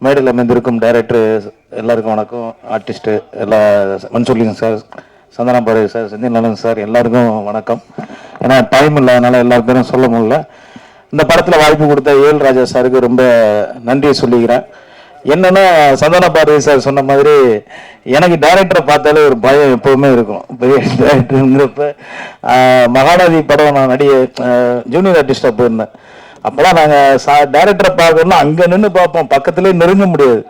மேடையில் அமைந்திருக்கும் டைரக்டர் எல்லாருக்கும் வணக்கம். ஆர்டிஸ்ட்டு எல்லா மன்சூர்லிங்க சார், சந்தனா பாரதி சார், செந்தில் நலன் சார் எல்லாருக்கும் வணக்கம். ஏன்னா டைம் இல்லாதனால எல்லா பேரும் சொல்ல முடியல. இந்த படத்தில் வாய்ப்பு கொடுத்த ஏஎல் ராஜா சாருக்கு ரொம்ப நன்றியை சொல்லிக்கிறேன். என்னன்னா சந்தனா பாரதி சார் சொன்ன மாதிரி எனக்கு டைரக்டரை பார்த்தாலே ஒரு பயம் எப்பவுமே இருக்கும். பெரிய டைரக்டருங்கிறப்ப மகாநதி படம் நான் ஜூனியர் ஆர்டிஸ்டாக போயிருந்தேன். அப்போலாம் நாங்கள் டைரக்டரை பார்க்கணும்னா அங்கே நின்று பார்ப்போம், பக்கத்துலேயே நெருங்க முடியாது.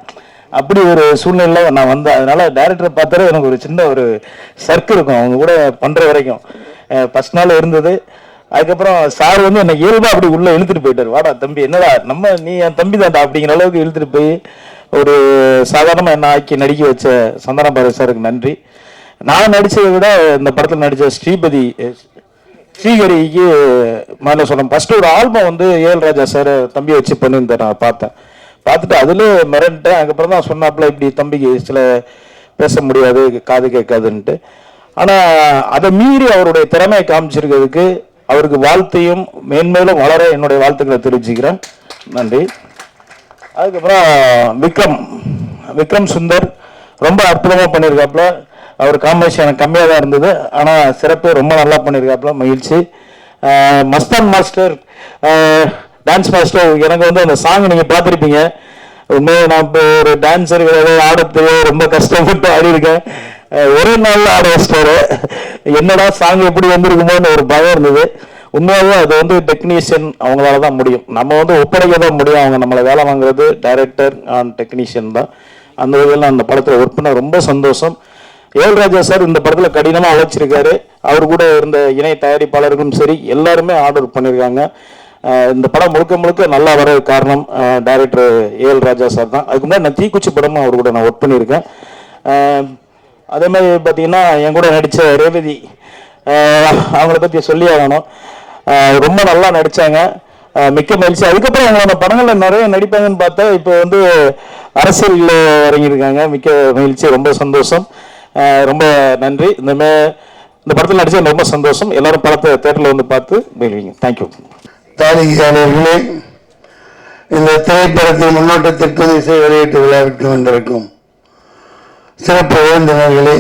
அப்படி ஒரு சூழ்நிலை நான் வந்தேன். அதனால டைரக்டரை பார்த்தாலே எனக்கு ஒரு சின்ன ஒரு சர்க்கு இருக்கும் அவங்க கூட பண்ணுற வரைக்கும். ஃபர்ஸ்ட் நாள் இருந்தது. அதுக்கப்புறம் சார் வந்து என்னை இயல்பாக அப்படி உள்ளே இழுத்துட்டு போயிட்டார். வாடா தம்பி, என்னடா நீ என் தம்பி தான்டா அப்படிங்கிற அளவுக்கு இழுத்துட்டு போய் ஒரு சாதாரணமாக என்ன ஆக்கி நடிக்க வச்ச சந்தனா பாரதி சாருக்கு நன்றி. நான் நடித்ததை விட இந்த படத்தில் நடித்த ஸ்ரீஹரிக்கு மேலே சொல்லணும். ஃபஸ்ட்டு ஒரு ஆல்பம் வந்து ஏஎல் ராஜா சார் தம்பியை வச்சு பண்ணியிருந்தேன். நான் பார்த்துட்டு அதில் மிரண்டேன். அதுக்கப்புறம் தான் சொன்னாப்புல இப்படி தம்பிக்கு சில பேச முடியாது, காது கேட்காதுன்ட்டு. ஆனால் அதை மீறி அவருடைய திறமையை காமிச்சிருக்கிறதுக்கு அவருக்கு வாழ்த்தையும் மேன்மேலும் வளர என்னுடைய வாழ்த்துக்களை தெரிவிச்சுக்கிறேன். நன்றி. அதுக்கப்புறம் விக்ரம் சுந்தர் ரொம்ப அற்புதமாக பண்ணியிருக்காப்புல. அவர் காம்பினேஷன் எனக்கு கம்மியாக தான் இருந்தது, ஆனால் சிறப்பு ரொம்ப நல்லா பண்ணியிருக்காப்புல. மகிழ்ச்சி. மஸ்தான் மாஸ்டர், டான்ஸ் மாஸ்டர், எனக்கு வந்து அந்த சாங் நீங்கள் பார்த்துருப்பீங்க. உண்மையாக நான் இப்போ ஒரு டான்ஸர் ஆடத்தையோ ரொம்ப கஷ்டப்பட்டு ஆடிருக்கேன். ஒரே நாளில் ஆட வச்சிட்டாரு. என்னடா சாங் எப்படி வந்திருக்குமோன்னு ஒரு பயம் இருந்தது. உண்மையாகவே அது வந்து டெக்னீஷியன் அவங்களால தான் முடியும். நம்ம வந்து ஒப்படைக்க தான் முடியும். அவங்க நம்மளை வேலை வாங்குறது டைரக்டர் அண்ட் டெக்னீஷியன் தான். அந்த வகையில் அந்த படத்தில் ஒர்க் பண்ண ரொம்ப சந்தோஷம். ஏஎல் ராஜா சார் இந்த படத்தில் கடினமாக உழைச்சிருக்காரு. அவர் கூட இருந்த இணை தயாரிப்பாளர்களும் சரி எல்லாருமே ஆர்டர் பண்ணியிருக்காங்க. இந்த படம் முழுக்க முழுக்க நல்லா வர காரணம் டைரக்டர் ஏஎல் ராஜா சார் தான். அதுக்கு முன்னாடி நான் தீக்குச்சி படமும் அவர் கூட நான் ஒர்க் பண்ணியிருக்கேன். அதே மாதிரி பார்த்தீங்கன்னா என் கூட நடித்த ரேவதி, அவங்கள பற்றி சொல்லி ஆகணும். ரொம்ப நல்லா நடித்தாங்க, மிக்க மகிழ்ச்சி. அதுக்கப்புறம் அவங்களோட படங்களில் நிறைய நடிப்பாங்கன்னு பார்த்தா இப்போ வந்து அரசியலில் இறங்கியிருக்காங்க. மிக்க மகிழ்ச்சி, ரொம்ப சந்தோஷம், ரொம்ப நன்றி. இந்த படத்தில் நடிச்சது ரொம்ப சந்தோஷம். எல்லாரும் படத்தை தேட்டரில் வந்து பார்த்து வெளிவீங்க. தேங்க்யூ. தாரிகானவர்களே, இந்த திரைப்படத்தின் முன்னோட்டத்திற்கும் இசை வெளியீட்டு விழாவிற்கு வந்திருக்கும் சிறப்பு விருந்தினர்களே,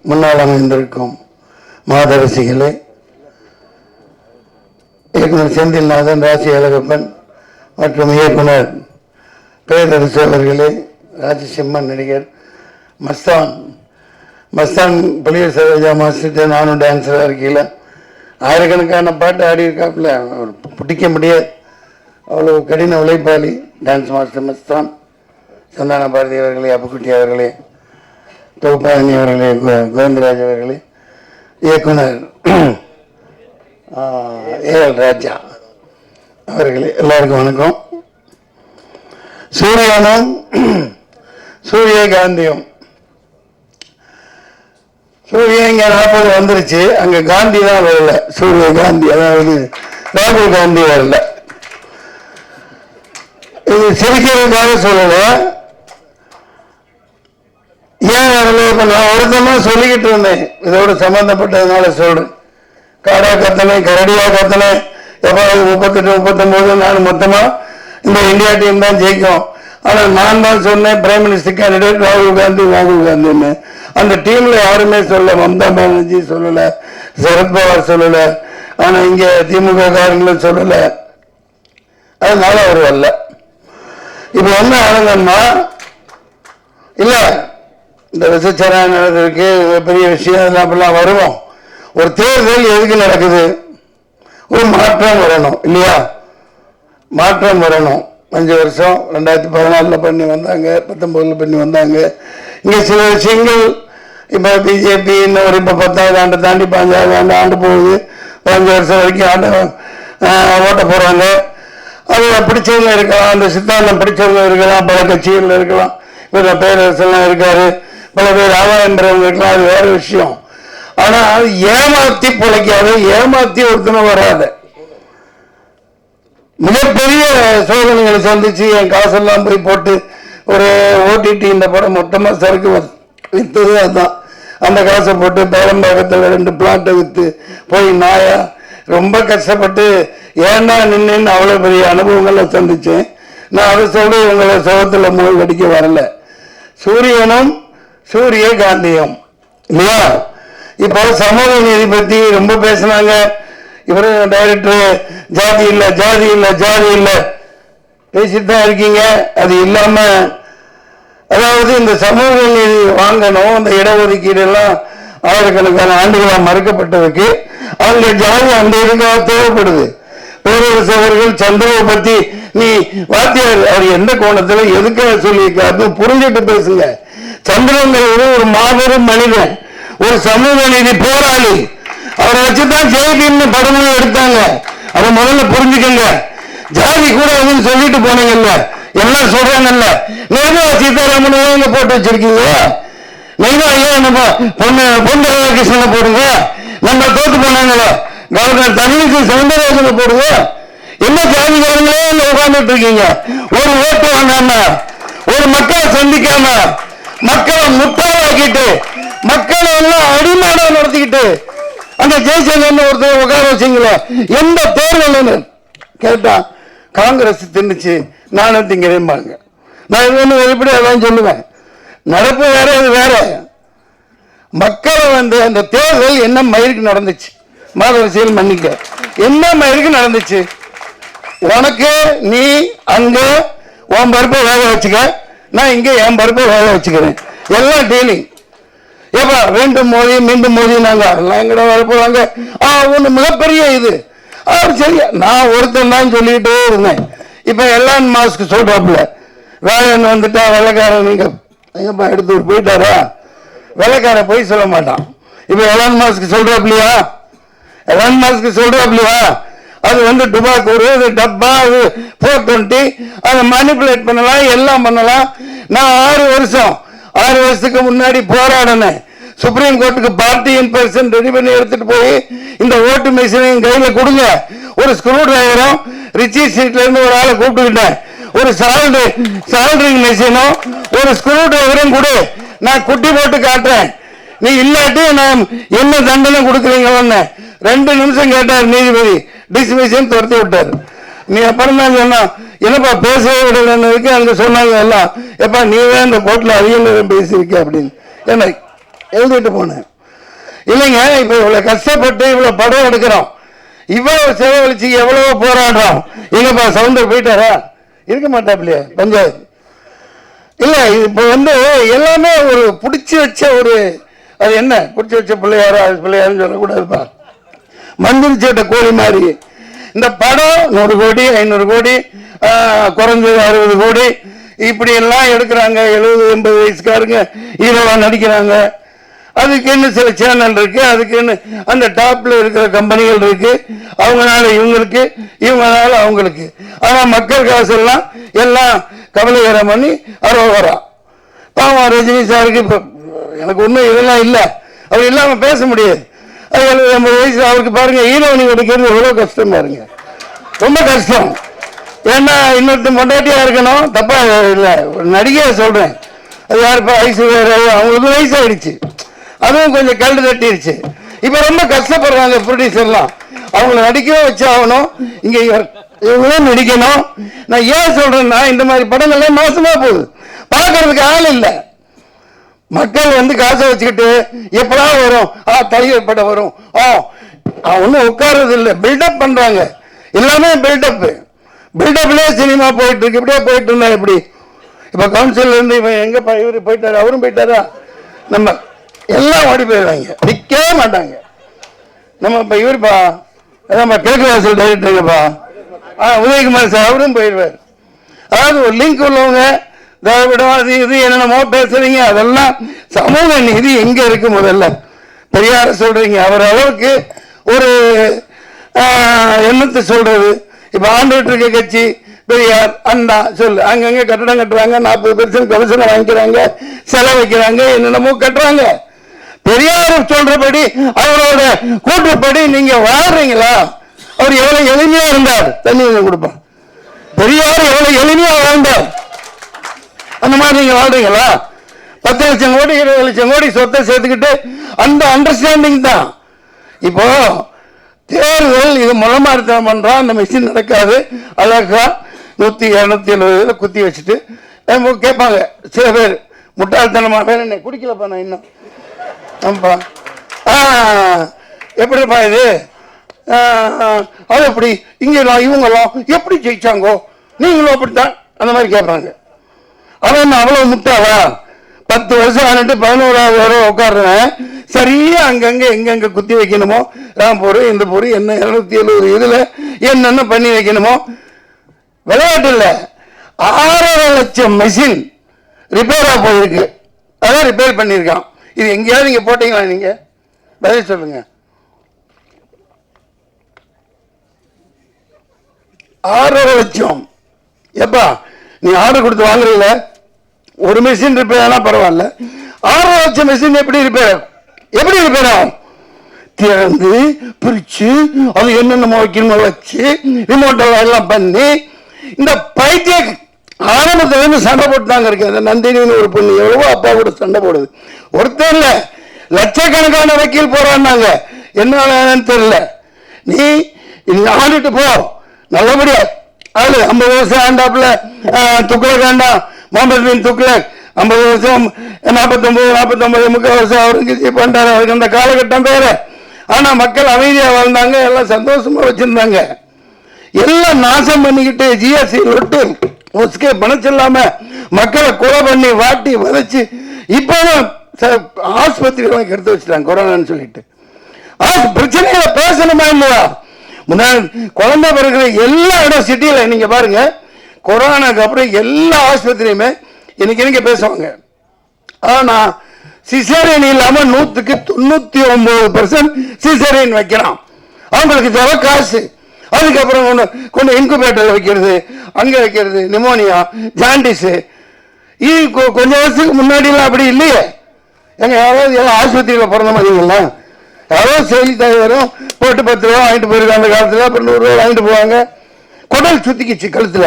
முன்னால் அமைந்திருக்கும் மாதரசிகளே, இயக்குனர் செந்தில்நாதன், ராசி அழகப்பன் மற்றும் இயக்குனர் பேரரசு அவர்களே, ராஜசிம்மன் நடிகர், மஸ்தான் புலியூர் சரோஜா மாஸ்டர், நானும் டான்ஸராக இருக்கையில் ஆயிரக்கணக்கான பாட்டு ஆடி இருக்காப்புல, பிடிக்க முடியாது, அவ்வளோ கடின உழைப்பாளி டான்ஸ் மாஸ்டர் மஸ்தான். சந்தான பாரதி அவர்களே, அப்புக்குட்டி அவர்களே, தொகுப்பாரணி அவர்களே, கோவிந்தராஜ் அவர்களே, இயக்குனர் ஏஎல் ராஜா அவர்களே, எல்லாருக்கும் வணக்கம். சூரியகாந்தியும் இங்க 40 வந்துருச்சு. அங்க காந்தி தான் வரல, சூரியகாந்தி, அதாவது ராகுல் காந்தி வரல. இது சிரிக்கிறதுக்காக சொல்லல. ஏன் வரல? இப்ப நான் ஒருத்தமா சொல்லிக்கிட்டு இருந்தேன், இதோட சம்பந்தப்பட்டதுனால சொல்றேன். காடா கத்தனை, கரடியா கத்தனை, எப்பாவது 38, 39 நான் மொத்தமா இந்த இந்தியா டீம் தான் ஜெயிக்கும். ஆனால் நான் தான் சொன்னேன் பிரைம் மினிஸ்டர் கேண்டிடேட் ராகுல் காந்தின்னு. அந்த டீம்ல யாருமே சொல்ல, மம்தா பானர்ஜி சொல்லல, சரத்பவார் சொல்லல, ஆனா இங்க திமுக காரங்களும் சொல்லல. அதனால அவர் வரல. இப்ப என்ன ஆனந்தம்னா, இல்ல இந்த விசச்சாரம் நடந்திருக்கு, பெரிய விஷயம், அதெல்லாம் வருவோம். ஒரு தேர்தல் எதுக்கு நடக்குது? ஒரு மாற்றம் வரணும் இல்லையா? மாற்றம் வரணும். 5 வருஷம் 2014 பண்ணி வந்தாங்க, 19 பண்ணி வந்தாங்க. இங்க சில விஷயங்கள் இப்ப பிஜேபி இன்னும் ஒரு இப்ப 10வது ஆண்டு தாண்டி 15வது ஆண்டு போகுது. 5 வருஷம் வரைக்கும் ஓட்ட போறாங்க. அது பிடிச்சவங்க இருக்கலாம், அந்த சித்தாந்தம் பிடிச்சவங்க இருக்கலாம், பல கட்சிகள் இருக்கலாம், இப்ப பேரரசெல்லாம் இருக்காரு, பல பேர் ஆதாயன்றவங்க இருக்கலாம், அது வேற விஷயம். ஆனா ஏமாத்தி பிழைக்காத, ஏமாத்தி ஒருத்தனை வராத. மிகப்பெரிய சோதனைகளை சந்திச்சு என் காசெல்லாம் போய் போட்டு ஒரு ஓடிடி இந்த படம் மொத்தமா சரக்கு வித்தது அதுதான். அந்த காசை போட்டு பேரம்பாக்கத்தில் 2 பிளாட்டை வித்து போய் நாயா ரொம்ப கஷ்டப்பட்டு ஏன்னா நின்று அவ்வளோ பெரிய அனுபவங்களை சந்திச்சேன். நான் அதை சொல்ல உங்களை சோகத்தில் மூழ்கி அடிக்க வரல. சூரியனும் சூரிய காந்தியும் இல்லையா? இப்போ சமூக நீதி பத்தி ரொம்ப பேசினாங்க. இவரு டைரக்டர் ஜாதி இல்லை ஜாதி இல்லை ஜாதி இல்லை பேசிட்டு தான் இருக்கீங்க. அது இல்லாம அதாவது இந்த சமூக நீதி வாங்கணும், அந்த இடஒதுக்கீடு எல்லாம் ஆயிரக்கணக்கான ஆண்டுகளாக மறுக்கப்பட்டதுக்கு அவங்க ஜாதி அந்த இதுக்காக தேவைப்படுது. பேரரசு அவர்கள் சந்திரவை பத்தி நீ வாத்தியார் அவர் எந்த கோணத்துல எதுக்காக சொல்லியிருக்காரு புரிஞ்சுட்டு பேசுங்க. சந்திரங்கிறது ஒரு மாபெரும் மனிதன், ஒரு சமூக நீதி போராளி. அவரை வச்சுதான் ஜெயபீம்னு படமும் எடுத்தாங்க. அதை முதல்ல புரிஞ்சுக்கங்க. ஜாதி கூட எதுன்னு சொல்லிட்டு போனீங்கல்ல, எல்லாம் சொல்றாங்கல்ல. நிர்மலா சீதாராமன் போட்டு வச்சிருக்கீங்க. நீங்க ஏன் நம்ம பொண்ணு ராதாகிருஷ்ணனை போடுங்க. நம்ம தோத்து போனாங்கள கவர்னர் தமிழிசை சவுந்தரராஜனை போடுங்க. என்ன ஜாதிகாரங்களே உட்கார்ந்துட்டு இருக்கீங்க. ஒரு ஓட்டு வாங்காம, ஒரு மக்களை சந்திக்காம, மக்களை முட்டாளாக்கிட்டு, மக்களை எல்லாம் அடிமாடா நடத்திக்கிட்டு அந்த ஜெயசங்கர் ஒருத்தர் உட்கார வச்சிங்களே. எந்த தேர்தல் கேட்டா காங்கிரஸ் தின்னுச்சு, நானும் திங்கிறேன் பாருங்க. நான் இது வெளிப்படி அதான் சொல்லுவேன். நடப்பு வேற, இது வேற. மக்களை அந்த தேர்தல் என்ன மயிருக்கு நடந்துச்சு, மாதவசியல் மன்னிக்க என்ன மயிருக்கு நடந்துச்சு. உனக்கு நீ அங்க உன் பருப்பை வேக வச்சுக்க, நான் இங்க என் பருப்பை வேக வச்சுக்கிறேன். எல்லாம் டீலிங். ஏப்பா மீண்டும் மோதி மீண்டும் மோதி நாங்க எல்லாம் எங்கட வரப்போவாங்க. ஒண்ணு மிகப்பெரிய இது. சரியா நான் ஒருத்தன் தான் சொல்லிக்கிட்டே இருந்தேன். இப்ப எல்லாம் மாஸ்க் சொல்றாப்புல வேலைன்னு வந்துட்டா வெள்ளைக்காரன் நீங்க எங்கப்பா எடுத்து போயிட்டாரா? வெள்ளைக்கார போய் சொல்ல மாட்டான். இப்ப எலான் மாஸ்க் சொல்றாப்லையா? எலான் மாஸ்க் சொல்றாப்லையா? அது டுபாக் ஒரு டப்பா, அது 420, அதை மனிப்புலேட் பண்ணலாம், எல்லாம் பண்ணலாம். நான் 6 வருஷத்துக்கு முன்னாடி போராடினேன். சுப்ரீம் கோர்ட்டுக்கு பார்ட்டி இன்ஸ்பெக்ஷன் ரெடி பண்ணி எடுத்துட்டு போய் இந்த ஓட்டு மிஷினையும் கையில கொடுங்க. ஒரு ஸ்க்ரூ டிரைவரும் ரிச்சி ஸ்ட்ரீட்ல இருந்து ஒரு ஆளை கூப்பிட்டுக்கிட்டேன். ஒரு சால்டரிங் மிஷினும் ஒரு ஸ்க்ரூ டிரைவரும் கொடு, நான் குட்டி போட்டு காட்டுறேன். நீ இல்லாட்டி நான் என்ன தண்டனை கொடுக்குறீங்கன்னு 2 நிமிஷம் கேட்டார் நீதிபதி. டிஸ்மிஷன் துரத்தி விட்டார். நீ அப்புறம் தான் சொன்னா என்னப்பா பேசவே விடலன்னு அங்க சொன்னாங்க எல்லாம். எப்பா நீ தான் இந்த கோர்ட்ல அதிக நேரம் பேசியிருக்க அப்படின்னு என்ன எழுதிட்டு போனேன். இல்லைங்க, இப்ப இவ்வளவு கஷ்டப்பட்டு இவ்வளவு படம் எடுக்கிறோம், இவ்வளவு செலவழிச்சு எவ்வளவோ போராடுறோம். எங்கப்பா சவுண்டர் போயிட்டாரா? இருக்க மாட்டாப்லையே பஞ்சாயத்து இல்ல. இப்ப எல்லாமே ஒரு பிடிச்சி வச்ச ஒரு, அது என்ன பிடிச்சி வச்ச பிள்ளையாருன்னு சொல்லக்கூடாதுப்பா. மந்திரி சேட்ட கோழி மாதிரி இந்த படம் 100 கோடி 500 கோடி குறைஞ்சது 60 கோடி இப்படி எல்லாம் எடுக்கிறாங்க. 70-80 வயசுக்காரங்க ஹீரோவா நடிக்கிறாங்க. அதுக்குன்னு சில சேனல் இருக்கு, அதுக்குன்னு அந்த டாப்ல இருக்கிற கம்பெனிகள் இருக்கு. அவங்களால இவங்களுக்கு, இவங்களால அவங்களுக்கு. ஆனா மக்கள் காசு எல்லாம் கவலைகரம் பண்ணி அரோகரா. பாவம் ரஜினி சாருக்கு இப்ப எனக்கு ஒன்றும் இதெல்லாம் இல்லை, அவர் இல்லாம பேச முடியாது. 70 வயசு அவருக்கு பாருங்க ஹீரோயினி கிடைக்கிறது எவ்வளவு கஷ்டமா இருங்க, ரொம்ப கஷ்டம். ஏன்னா இன்னொருத்த மொண்டாட்டியா இருக்கணும், தப்பா இல்லை நடிகையா சொல்றேன். அது யாருப்பா ஐஸ்வர்யா ராய், அவங்களுக்கு வயசு ஆயிடுச்சு, அதுவும் கொஞ்சம் கல்டு தட்டிடுச்சு. இப்ப ரொம்ப கஷ்டப்படுறாங்க ப்ரொடியூசர்லாம். அவங்களை நடிக்கவே வச்சாகணும், இங்க இவங்களும் நடிக்கணும். நான் ஏன் சொல்றேன்னா இந்த மாதிரி படங்கள்லாம் மோசமா போகுது, பார்க்கறதுக்கு ஆள் இல்லை. மக்கள் காசை வச்சுக்கிட்டு எப்படா வரும், டைகர் படம் வரும், ஒன்னும் உட்கார்றது இல்லை, பில்டப் பண்றாங்க. எல்லாமே பில்டப்லயே சினிமா போயிட்டு இருக்கு. இப்படியே போயிட்டு இருந்தா எப்படி? இப்ப கவுன்சில் இருந்து இவன் எங்கப்பா இவரு போயிட்டாரு, அவரும் போயிட்டாரா, நம்ம எல்லாம் ஓடி போயிடுவாங்க, நிக்கவே மாட்டாங்க. நம்ம இப்ப இவருப்பா கிழக்கு வாசல் டைரக்டருங்கப்பா உதயகுமார் சார், அவரும் போயிடுவார். அதாவது ஒரு லிங்க் உள்ளவங்க திராவிடம் அது இது என்னென்னமோ பேசுறீங்க, அதெல்லாம் சமூக நீதி எங்க இருக்கு? முதல்ல பெரியார சொல்றீங்க, அவர் அளவுக்கு ஒரு எண்ணத்தை சொல்றது. இப்ப ஆண்டுகிட்டு இருக்க கட்சி பெரியார் அண்ணா சொல்லு, அங்கங்க கட்டடம் கட்டுறாங்க, 40% கமிஷனை வாங்கிக்கிறாங்க, செலவு வைக்கிறாங்க, என்னென்னமோ கட்டுறாங்க. பெரியார் சொல்றபடி அவரோட கூற்றுப்படி நீங்க வாழ்றீங்களா? அவர் எவ்வளவு எளிமையா இருந்தார், தண்ணி கொடுப்பான். பெரியார் எவ்வளவு எளிமையா வாழ்ந்தார், அந்த மாதிரி நீங்க வாழ்றீங்களா? 10 லட்சம் கோடி 20 லட்சம் கோடி சொத்தை சேர்த்துக்கிட்டு அந்த அண்டர்ஸ்டாண்டிங் தான். இப்போ தேர்தல் இது முளமாரித்தனம் பண்றோம், அந்த மிஷின் நடக்காது, அழகா 100-270 குத்தி வச்சுட்டு கேட்பாங்க சில பேர் முட்டாள்தனமா, வேற என்ன குடிக்கலப்பா நான் இன்னும், ஆமாப்பா எப்படிப்பா இது, அது எப்படி இங்கெல்லாம் இவங்கெல்லாம் எப்படி ஜெயிச்சாங்கோ, நீங்களும் அப்படித்தான், அந்த மாதிரி கேட்பாங்க. அவன் அவ்வளவு முட்டாளா? 10 வருஷம் ஆனிட்டு 11வது வரை உட்காடுறேன், சரியா அங்கங்க எங்கெங்க குத்தி வைக்கணுமோ, ராம்பூர் இந்த பொரு என்ன 270 இதுல என்னென்ன பண்ணி வைக்கணுமோ. விளையாட்டு இல்ல, 6.5 லட்சம் மெஷின் ரிப்பேரா போயிருக்கு, அதான் ரிப்பேர் பண்ணியிருக்கான். இது எங்கேயாவது நீங்க போட்டீங்களா? நீங்க பதில் சொல்லுங்க. 6.5 லட்சம் எப்பா நீ ஆர்டர் கொடுத்து வாங்குறீல, ஒரு மெஷின் ரிப்பேர் ஆனா பரவாயில்ல, 6.5 லட்சம் மெஷின் எப்படி ரிப்பேர் ஆகும்? திறந்து பிரிச்சு அது என்னென்ன வைக்கணுமோ வச்சு ரிமோட் எல்லாம் பண்ணி, இந்த பைத்திய ஆரம்பத்துல இருந்து சண்டை போட்டுதாங்க இருக்கு. அந்த நந்தினின்னு ஒரு பொண்ணு எவ்வளவோ அப்பா கூட சண்டை போடுது, ஒருத்தர் இல்ல லட்சக்கணக்கான வக்கீல் போறான்னாங்க, என்ன தெரியல. நீ ஆடிட்டு போ நல்லபடியா. அது 50 வருஷம் ஆண்டாப்புல துக்ளக் வேண்டாம், முகமது பின் துக்ளக் 50 வருஷம் 49 முக்கால் வருஷம் அவருக்கு பண்றாரு, அவருக்கு அந்த காலகட்டம் வேற. ஆனா மக்கள் அமைதியா வாழ்ந்தாங்க, எல்லாம் சந்தோஷமா வச்சிருந்தாங்க. எல்லாம் நாசம் பண்ணிக்கிட்டு ஜிஎஸ்டி லொட்டு ஒஸ்கே பணம் இல்லாம மக்களை கொலை பண்ணி வாட்டி வதைச்சு இப்பவும் ஆஸ்பத்திரிகளை கெடுத்து வச்சுட்டாங்க கொரோனான்னு சொல்லிட்டு. பிரச்சனைகளை பேசணுமா இல்லையா? முன்னாடி குழந்தை பிறகு எல்லா இடம் சிட்டியில நீங்க பாருங்க, கொரோனாக்கு அப்புறம் எல்லா ஆஸ்பத்திரியுமே இன்னைக்கு பேசுவாங்க. ஆனா சிசேரியன் இல்லாம 100க்கு 99% சிசேரியன் வைக்கிறான். அவங்களுக்கு தேவை காசு. அதுக்கப்புறம் கொண்டு இன்குபேட்டர்ல வைக்கிறது, அங்க வைக்கிறது, நிமோனியா, ஜாண்டிஸ். இது கொஞ்ச வருஷத்துக்கு முன்னாடி எல்லாம் அப்படி இல்லையே. எங்க யாராவது எல்லாம் ஆஸ்பத்திரியில பிறந்த மாதிரிங்களா? யாரோ செய்தித்தாள் வரும், போட்டு 10 ரூபா வாங்கிட்டு போயிருக்காங்க அந்த காலத்துல, அப்புறம் 100 ரூபா வாங்கிட்டு போவாங்க. குடல் சுத்திக்கிச்சு கழுத்துல.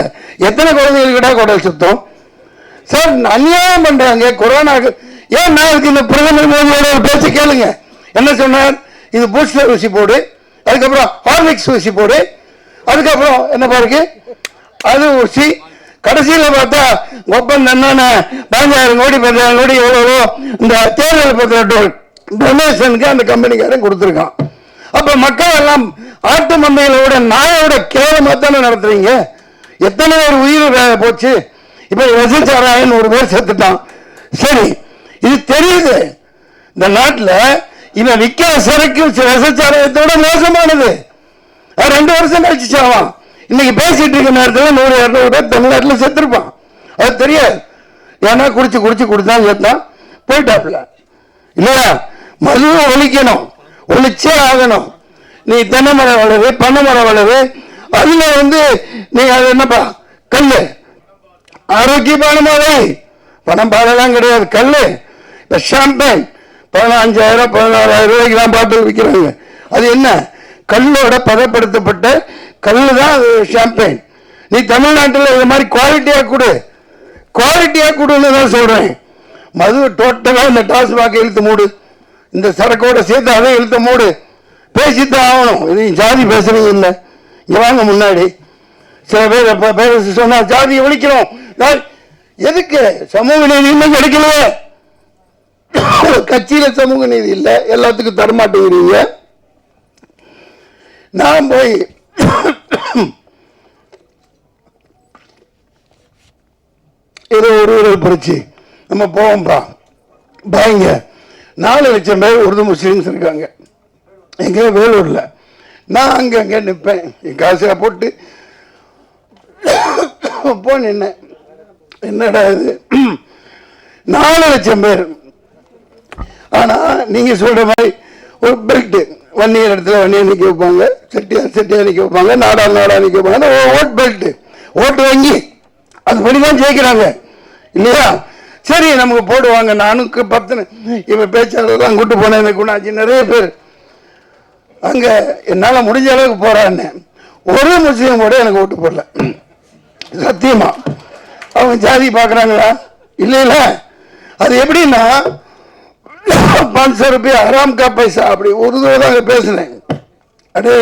எத்தனை குழந்தைகளுக்கிட்ட குடல் சுத்தம்? சார் அநியாயம் பண்றாங்க கொரோனாக்கு. ஏன் நான் இந்த பிரதமர் மோடியோட ஒரு பேச்சு கேளுங்க. என்ன சொன்னார்? இது பூஸ்டர் ஊசி போடு, அதுக்கப்புறம் ஹார்லிக்ஸ் ஊசி போடு, அதுக்கப்புறம் என்ன பாருக்கு அது ஊசி, கடைசியில பார்த்தா ஒப்பந்தம் என்னென்ன 15,000 கோடி 10,000 கோடி எவ்வளவோ இந்த தேர்தல் பத்திர டொனேஷனுக்கு அந்த கம்பெனிக்காரன் கொடுத்துருக்கான். அப்ப மக்கள் எல்லாம் ஆட்டு மந்தைகளோட நாயோட கேவலமா தானே நடத்துறீங்க. எத்தனை ஒரு உயிர் போச்சு. இப்ப ரசிச்சாராயன் ஒரு பேர் செத்துட்டான். சரி, இது தெரியுது இந்த நாட்டில் இவன் விற்கிற சரக்கு ரசச்சாராயத்தோட மோசமானது. 2 வருஷம் கழிச்சு சாவான். இன்னைக்கு பேசிட்டு இருக்க நேரத்தில் 100-200 பேர் தமிழ்நாட்டில் செத்துருப்பான். அது தெரியாது. ஏன்னா குடிச்சு குடித்தான் செத்தான், போயிட்டாப்ல இல்லையா? மதுவை ஒழிக்கணும், ஒழிச்சே ஆகணும். நீ தென்னை மரம் வளரு, பனை மரம் வளரு, அதுல நீ அது என்னப்பா கல்லு ஆரோக்கியமான மழை, பணம் பாலெல்லாம் கிடையாது, கல்லு. இந்த ஷாம்பைன் 15,000 16,000 ரூபாய்க்கு பாட்டில் விற்கிறாங்க. அது என்ன? கல்லோட பதப்படுத்தப்பட்ட கல்லு தான் அது ஷாம்பைன். நீ தமிழ்நாட்டில் இது மாதிரி குவாலிட்டியா கொடுன்னு தான் சொல்றேன். மது டோட்டலா இந்த டாஸ்மாக் இழுத்து மூடு, இந்த சரக்கோட சேர்த்து அதை இழுத்து மூடு. பேசித்தான் ஆகணும். இது ஜாதி பேசுறது இல்லை. இங்க வாங்க முன்னாடி சில பேர் சொன்னா ஜாதியை ஒழிக்கிறோம். எதுக்கு? சமூக நீதி இன்னும் கிடைக்கலையே. கட்சியில சமூக நீதி இல்லை, எல்லாத்துக்கும் தரமாட்டேங்கிறீங்க. நான் போய் ஏதோ ஒரு பறிச்சு நம்ம போவோம்பா பாய்ங்க. 4 லட்சம் பேர் உருது முஸ்லீம்ஸ் இருக்காங்க எங்க வேலூர்ல. நான் அங்க நிற்பேன், என் காசை போட்டு போன என்னடா இது 4 லட்சம் பேர். ஆனா நீங்க சொல்ற மாதிரி ஒரு பெல்ட் வன்னியர் இடத்துல வன்னியர் நிக்க வைப்பாங்க, செட்டியார் நிக்க வைப்பாங்க, நாடா நிக்க வைப்பாங்க. ஓட் பெல்ட், ஓட்டு வங்கி அது படிதான் ஜெயிக்கிறாங்க இல்லையா? சரி நமக்கு போடுவாங்க. நானுக்கு 10 இவன் பேச்சாளர்லாம் கூட்டு போனேன், குணாச்சி நிறைய பேர் அங்க என்னால முடிஞ்ச அளவுக்கு போறான்னு. ஒரு முஸ்லீம் கூட எனக்கு ஓட்டு போடல சத்தியமா. அவங்க ஜாதி பாக்குறாங்களா? இல்ல. அது எப்படின்னா 500 ரூபாய் ஆராம் கா பைசா அப்படி உருதுவா பேசினேன். அடே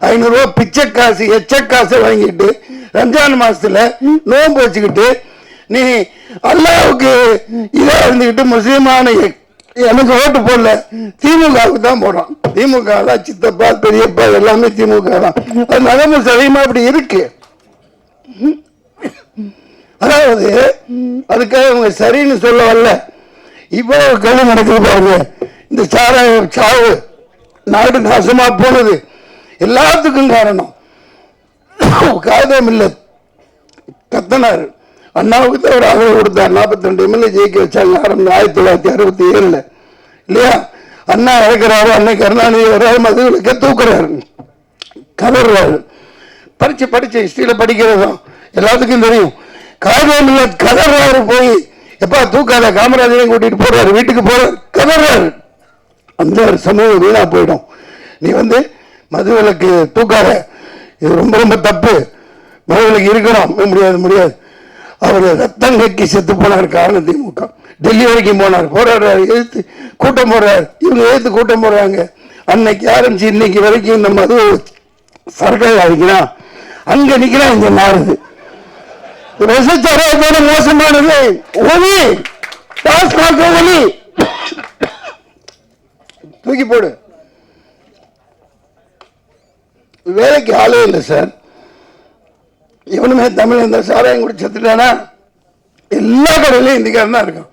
500 ரூபாய் பிச்சை காசு எச்ச காசு வாங்கிட்டு ரம்ஜான் மாசத்துல நோன்பு வச்சுக்கிட்டு நீ அல்லாவுக்கு இதா இருந்துகிட்டு முஸ்லீமான எனக்கு ஓட்டு போடல, திமுகவுக்கு தான் போடுறான். திமுக தான் சித்தப்பா பெரியப்பா எல்லாமே திமுக தான். அது நகமும் சதவீதமா அப்படி இருக்கு. அதாவது அதுக்காக அவங்க சரின்னு சொல்ல வரல. இவ்வளவு கல்வி நடக்குது பாருங்க. இந்த சாவு நாடு நாசமா போனது எல்லாத்துக்கும் காரணம் காதம் இல்லை. கத்தனார் அண்ணாவுக்கு தான் ஒரு ஆதரவு கொடுத்தார். 42 எம்எல்ஏ ஜெயிக்க வச்சாங்க 1967 இல்லையா? அண்ணா இறக்குறாரு, அன்னை கருணாநிதி வர்றாரு, மதுவிலக்க தூக்குறாரு, கதறாரு. படிச்ச ஹிஸ்டரியில படிக்கிறதும் எல்லாத்துக்கும் தெரியும். காதம் இல்லை கதறாரு. போய் எப்பா தூக்காத காமராஜரையும் கூட்டிட்டு போறாரு, வீட்டுக்கு போறாரு, கதறாரு. அந்த ஒரு சமூகம் வீணா போயிடும். நீ மதுவிலக்கு தூக்காத, இது ரொம்ப ரொம்ப தப்பு. மதுவிலக்கு இருக்கணும், முடியாது. அவர் ரத்தம் கக்கி செத்து போனார். காரணம் திமுக. டெல்லி வரைக்கும் போனார், போராடுறாரு, எழுத்து கூட்டம் போடுறாரு, இவங்க எழுத்து கூட்டம் போடுறாங்க. அன்னைக்கு ஆரம்பிச்சு இன்னைக்கு வரைக்கும் இந்த மது சர்க்கரை அடிக்கிறான், அங்க நிக்கிறான், இங்க மாறுது. விசச்சாரத்தோட மோசமானது ஒலி, டாஸ்மாக் ஒலி தூக்கி போடு. வேலைக்கு ஆளே இல்லை சார். இவனுமே தமிழ் இந்த சாராயம் குடி செத்துட்டானா எல்லா கடையிலையும் இந்திக்காரன் தான் இருக்கான்.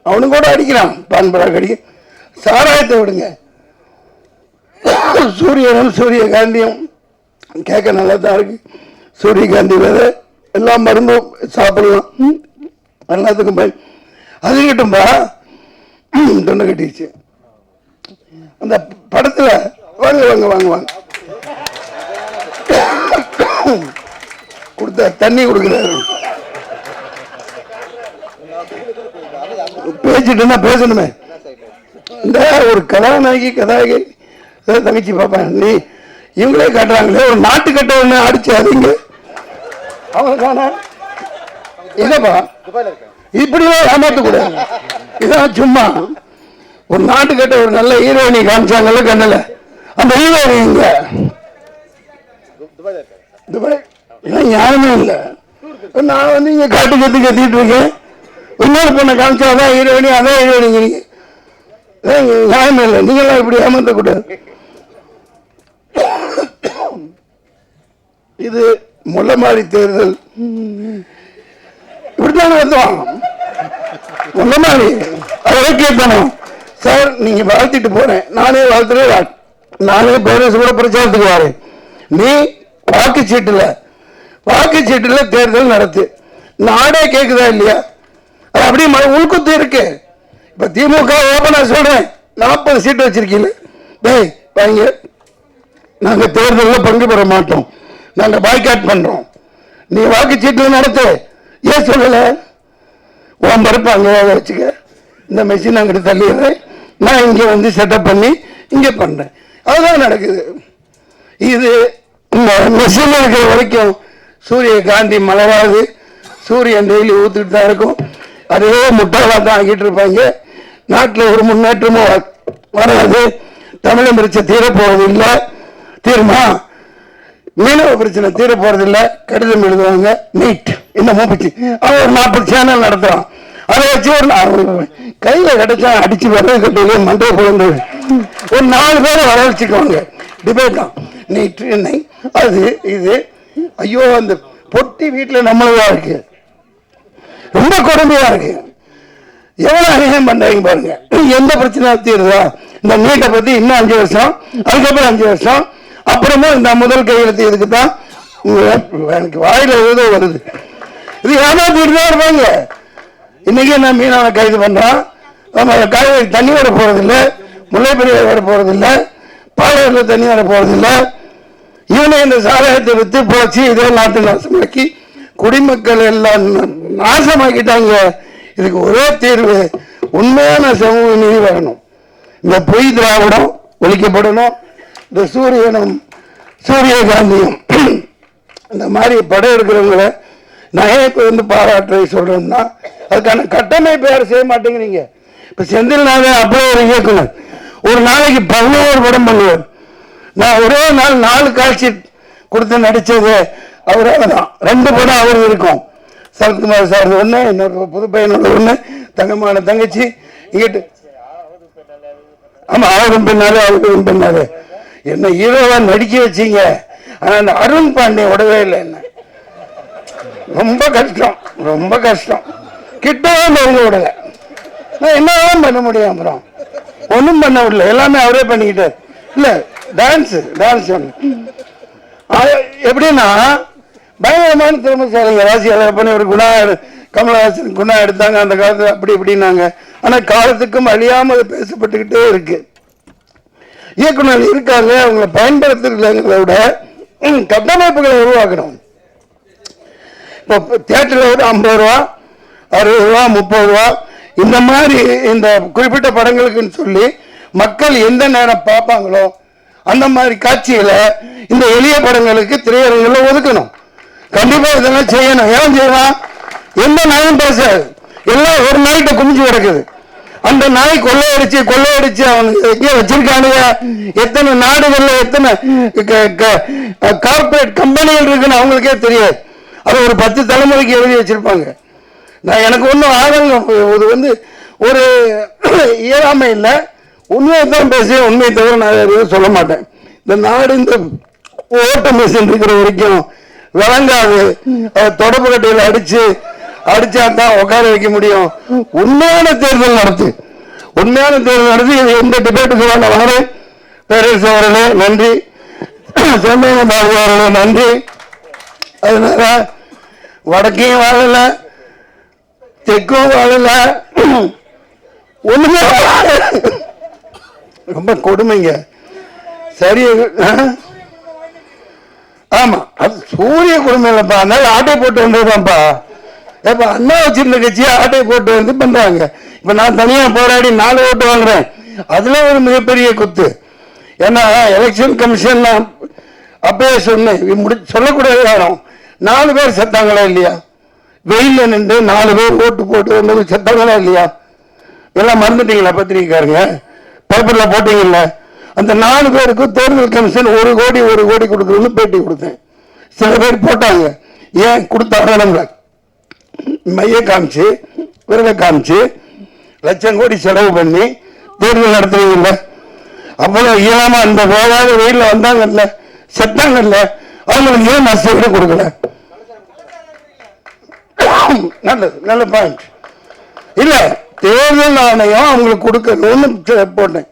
அவனு கூட அடிக்கிறான், பான்பரா கடி. சாராயத்தை விடுங்க. சூரியனும் சூரியகாந்தியும் கேட்க நல்லா தான் இருக்கு. சூரியகாந்தி விதை எல்லா மருந்தும் சாப்பிடலாம், எல்லாத்துக்கும் பய. அது கிட்டும்பா தொண்டை கட்டிடுச்சு. அந்த படத்துல வாங்க கொடுத்த தண்ணி கொடுக்கிறாரு. பேசிட்டு பேசணுமே. இந்த ஒரு கதாநாயகி தங்கச்சி பாப்பேன், நீ இவங்களே காட்டுறாங்களே ஒரு நாட்டு கட்ட ஒண்ணு அடிச்சு அதிங்க அவங்களுக்கான என்னப்பா இப்படிலாம் ஏமாத்த கூடாது. இதான் சும்மா ஒரு நாட்டு கட்ட ஒரு நல்ல ஹீரோயினி காமிச்சாங்கல்ல கண்ணல, அந்த ஹீரோயினி இங்க துபாய் ஞானமே இல்லை. நான் இங்க காட்டு கத்திட்டு இருக்கேன். இன்னொரு பொண்ணை காமிச்சாதான் ஹீரோயினி, அதான் ஹீரோயினி. நியாயமே இல்லை. நீங்களாம் இப்படி ஏமாத்த கூடாது. இது முள்ளமாரி தேர்தல் இப்படித்தானே வந்தோம். முள்ளமாரி அதை கேட்கணும் சார். நீங்க வாழ்த்திட்டு போறேன், நானே வாழ்த்துறேன், நானே பேரரசு கூட பிரச்சாரத்துக்கு வரேன். நீ வாக்குச்சீட்டுல தேர்தல் நடத்து. நாடே கேக்குதா இல்லையா? அப்படியே உள்குத்து இருக்கு. இப்ப திமுக ஓபனா சொல்றேன், 40 சீட்டு வச்சிருக்கீங்க. டேய் வாங்க, நாங்க தேர்தலில் பங்கு பெற மாட்டோம், நாங்க பாய்காட் பண்றோம். நீ வாக்குச்சீட்டு நடத்து. ஏன் சொல்லல? உன் பருப்பு அங்கே வச்சுக்க, இந்த மெஷின் அங்கிட்டு தள்ளிடுறேன், நான் இங்க செட்டப் பண்ணி இங்க பண்றேன். அதுதான் நடக்குது. இது மெஷின் இருக்கிற வரைக்கும் சூரியகாந்தி மலராது. சூரியன் டெய்லி ஊத்துட்டு தான் இருக்கும். அதே முட்டாளா தான் ஆகிட்டு இருப்பாங்க. நாட்டில் ஒரு முன்னேற்றமும் வராது. தமிழக பிரச்சனை தீரப்போறது இல்லை. தீர்மா மீனவ பிரச்சனை தீர போறது இல்லை. கடிதம் எழுதுவாங்க, நீட் இன்னமும் பிச்சு அவன் ஒரு 40 சேனல் நடத்துறான். அதை வச்சு ஒரு கையில கிடைச்சா அடிச்சு வர கட்டுவது மண்டை குழந்தை ஒரு 4 பேரை வர வச்சுக்குவாங்க. டிபேட் தான் நீட் என்ன அது இது. ஐயோ அந்த பொட்டி வீட்டில் நம்மளதான் இருக்கு, ரொம்ப கொடுமையா இருக்கு. எவ்வளவு அநியாயம் பண்றாங்க பாருங்க. எந்த பிரச்சனை தீருதா? இந்த நீட்டை பத்தி இன்னும் 5 வருஷம், அதுக்கப்புறம் 5 வருஷம், அப்புறமும் இந்த முதல் கையெழுத்து இதுக்கு தான். எனக்கு வாயில ஏதோ வருது. இது ஏமாத்திட்டு தான் இருப்பாங்க. இன்னைக்கு நான் மீனவனை கைது பண்றான். காய்கறி தண்ணி வர போறதில்லை, முல்லைப்பெரியார் வர போறதில்லை, பாளையத்தில் தண்ணி வர போறதில்லை. இவனை இந்த சாராயத்தை வித்து போச்சு. இதே நாட்டு நாசமாக்கி குடிமக்கள் எல்லாம் நாசமாக்கிட்டாங்க. இதுக்கு ஒரே தீர்வு, உண்மையான சமூக நீதி வரணும். இந்த பொய் திராவிடம் ஒழிக்கப்படணும். இந்த சூரியகாந்தியும் இந்த மாதிரி படம் எடுக்கிறவங்களை நான் ஏன் பாராட்டுறதை சொல்றேன்னா, அதுக்கான கட்டமைப்பு யாரும் செய்ய மாட்டேங்கிறீங்க. இப்ப செந்தில்நாதன் அப்படியே ஒரு இயக்குனர் ஒரு நாளைக்கு 11 படம் பண்ணுவார். நான் ஒரே நாள் 4 காட்சி கொடுத்து நடிச்சது அவரால் தான் 2 படம் அவர் இருக்கும். சரத்குமார் சார் ஒன்று, இன்னொரு புது பையனோட ஒன்று, தங்கமான தங்கச்சி இங்கிட்டு. ஆமா, அவரும் பின்னாலே அவரும் பின்னாலே என்ன ஹீரோவா நடிக்க வச்சீங்க. ஆனா அந்த அருண் பாண்டிய விடவே இல்லை. என்ன ரொம்ப கஷ்டம், ரொம்ப கஷ்டம். கிட்டவே நெருங்க விடல. நான் என்னதான் பண்ண முடியும்? அப்புறம் ஒன்றும் பண்ண விடல, எல்லாமே அவரே பண்ணிக்கிட்டார். இல்லை டான்ஸ் ஒன்று எப்படின்னா பயங்கரமான திறமைசாலிங்க. ராசியாளர் பண்ணி ஒரு குணா, கமலஹாசன் குணா எடுத்தாங்க அந்த காலத்தில், அப்படி இப்படின்னாங்க. ஆனால் காலத்துக்கும் அழியாமல் பேசப்பட்டுக்கிட்டே இருக்கு. இயக்குனர் இருக்காங்க, அவங்களை பயன்படுத்துறதை விட கட்டமைப்புகளை உருவாக்கணும். இப்போ தியேட்டரில் ஒரு 50 ரூபா, 60 ரூபா, 30 ரூபா இந்த மாதிரி இந்த குறிப்பிட்ட படங்களுக்குன்னு சொல்லி மக்கள் எந்த நேரம் பார்ப்பாங்களோ அந்த மாதிரி காட்சிகளை இந்த எளிய படங்களுக்கு திரையரங்கில் ஒதுக்கணும். கண்டிப்பா இதெல்லாம் செய்யணும். ஏன் செய்யலாம்? எந்த நாயும் பேசாது, எல்லாம் ஒரு நாய்கிட்ட குமிஞ்சு கிடக்குது. அந்த நாய் கொள்ளையடிச்சு அவனுக்கு எங்கே வச்சிருக்கானுங்க, எத்தனை நாடுகள்ல எத்தனை கார்பரேட் கம்பெனிகள் இருக்குன்னு அவங்களுக்கே தெரியாது. அது ஒரு 10 தலைமுறைக்கு எழுதி வச்சிருப்பாங்க. நான் எனக்கு ஒன்றும் ஆதங்கம், இது வந்து ஒரு இயலாமை இல்லை, உண்மையை தான் பேசுவேன். உண்மையை தவிர நான் எதுவும் சொல்ல மாட்டேன். இந்த நாடு இந்த ஓட்ட மிஷின் இருக்கிற வரைக்கும் விளங்காது. தொடப்பு கட்டையில் அடிச்சா தான் உட்கார வைக்க முடியும். உண்மையான தேர்தல் நடத்தி எந்த டிபேட்டுக்கு வேண்டாம். வரேன் பேரரசு அவர்களே நன்றி, செம்மேக பாபு அவர்களே நன்றி. அதனால வடக்கையும் வாழல, தெற்கும் வாழல, ஒண்ணுமே ரொம்ப கொடுமைங்க. சரி, ஆமா, அது சூரிய கொடுமை இல்லப்பா. அதனால ஆட்டை போட்டு வந்ததுதான்ப்பா. இப்ப அண்ணா வச்சிருந்த கட்சியை ஆட்டை போட்டு வந்து பண்றாங்க. இப்ப நான் தனியா போராடி 4 ஓட்டு வாங்குறேன். அதுல ஒரு மிகப்பெரிய குத்து. ஏன்னா எலெக்ஷன் கமிஷன் அப்பயே சொன்னேன், சொல்லக்கூடாது. யாரும் 4 பேர் செத்தாங்களா இல்லையா? வெயில நின்று 4 பேர் ஓட்டு போட்டு வந்தது செத்தாங்களா இல்லையா? எல்லாம் மறந்துட்டீங்களா? பத்திரிகைக்காரங்க பேப்பர்ல போட்டீங்கல்ல. அந்த 4 பேருக்கு தேர்தல் கமிஷன் 1 கோடி கொடுக்கணும்னு பேட்டி கொடுத்தேன். சில பேர் போட்டாங்க. ஏன் கொடுத்தாங்க? மைய காமிச்சு, விரலை காமிச்சு, லட்சம் கோடி செலவு பண்ணி தேர்தல் நடத்துறீங்கல்ல. அவ்வளவு இயலாம அந்த வேளாண் வெயில வந்தாங்கல்ல, செத்தாங்கல்ல, அவங்களுக்கு ஏன் நஷ்டம் கொடுக்கல? நல்ல பாயிண்ட். இல்ல, தேர்தல் ஆணையம் அவங்களுக்கு கொடுக்கணும்னு போட்டேன்.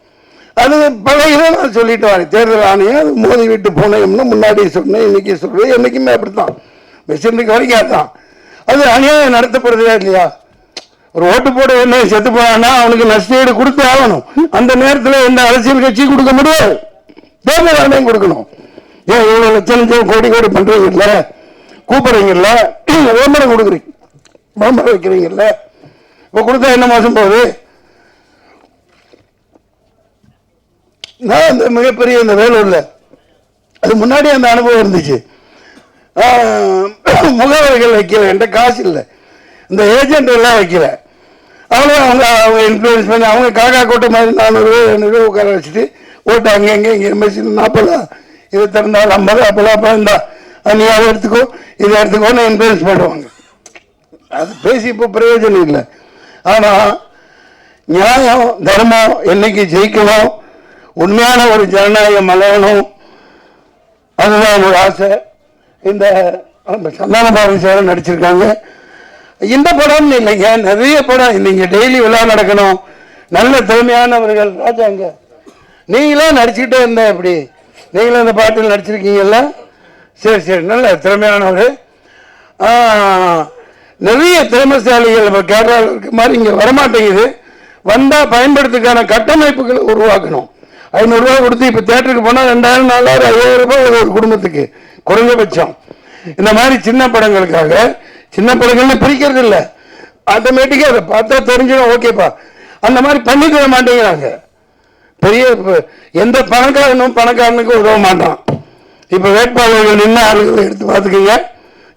அது பழைய நான் சொல்லிட்டு வரேன். தேர்தல் ஆணையம் அது மோதி விட்டு போனேன்னு முன்னாடி சொன்னேன், இன்னைக்கு சொல்றேன். என்னைக்குமே அப்படித்தான், மெஷினுக்கு வரைக்கும் அதான். அது அநியாயம் நடத்தப்படுறதா இல்லையா? ஒரு ஓட்டு போட என்ன செத்து போனா அவனுக்கு நஷ்டஈடு கொடுத்து ஆகணும். அந்த நேரத்தில் எந்த அரசியல் கட்சி கொடுக்க முடியாது, தேர்தல் ஆணையம் கொடுக்கணும். ஏன் இவ்வளவு லட்சம் கோடி பண்றீங்கல்ல, கூப்பிடுறீங்கல்ல, விளம்பரம் கொடுக்குறீங்க, விளம்பரம் வைக்கிறீங்கல்ல, இப்ப கொடுத்தா என்ன மோசம் போகுது? நான் இந்த மிகப்பெரிய இந்த வேலூர்ல அது முன்னாடி அந்த அனுபவம் இருந்துச்சு. முகவர்கள் வைக்கல, என்கிட்ட காசு இல்லை, இந்த ஏஜென்ட் எல்லாம் வைக்கல. அவங்க இன்ஃப்ளூயன்ஸ் பண்ணி அவங்க காக்கா கோட்டை மாதிரி 400 ரூபா 200 ரூபா உட்கார வச்சுட்டு ஓட்டு அங்கே இங்கே மெஷின் 40 இது திறந்தால் 50 அப்பெல்லாம் இருந்தா நீ அதை எடுத்துக்கோ இதை எடுத்துக்கோன்னு இன்ஃப்ளூயன்ஸ் பண்ணுவாங்க. அது பேசி இப்போ பிரயோஜனம் இல்லை. ஆனால் நியாயம் தர்மம் என்னைக்கு ஜெயிக்கணும், உண்மையான ஒரு ஜனநாயகம் மலரணும், அதுதான் என்னோட ஆசை. இந்த சந்தான பாரதி சார் நடிச்சிருக்காங்க. இந்த படம் இல்லைங்க, நிறைய படம் இல்லைங்க. டெய்லி விழா நடக்கணும், நல்ல திறமையானவர்கள். ராஜாங்க நீங்களே நடிச்சுக்கிட்டே இருந்தா எப்படி? நீங்களும் இந்த பாட்டில் நடிச்சிருக்கீங்கல்ல, சரி நல்ல திறமையானவர். நிறைய திறமைசாலிகள் இப்போ கேரளாவில் இருக்க மாதிரி இங்கே வரமாட்டேங்குது. வந்தால் பயன்படுத்துக்கான கட்டமைப்புகளை உருவாக்கணும். 500 ரூபா கொடுத்து இப்போ தேட்டருக்கு போனால் 2000 4000 5000 ரூபாய் ஒரு குடும்பத்துக்கு குறைஞ்சபட்சம். இந்த மாதிரி சின்ன படங்களுக்காக, சின்ன படங்கள்னு பிரிக்கிறது இல்லை, ஆட்டோமேட்டிக்காக அதை பார்த்தா தெரிஞ்சிடும், ஓகேப்பா. அந்த மாதிரி பண்ணி தர மாட்டேங்கிறாங்க. பெரிய எந்த பணக்காரனுக்கு உதவ மாட்டான். இப்போ வேட்பாளர்கள் நின்று ஆளுகளை எடுத்து பார்த்துக்கீங்க,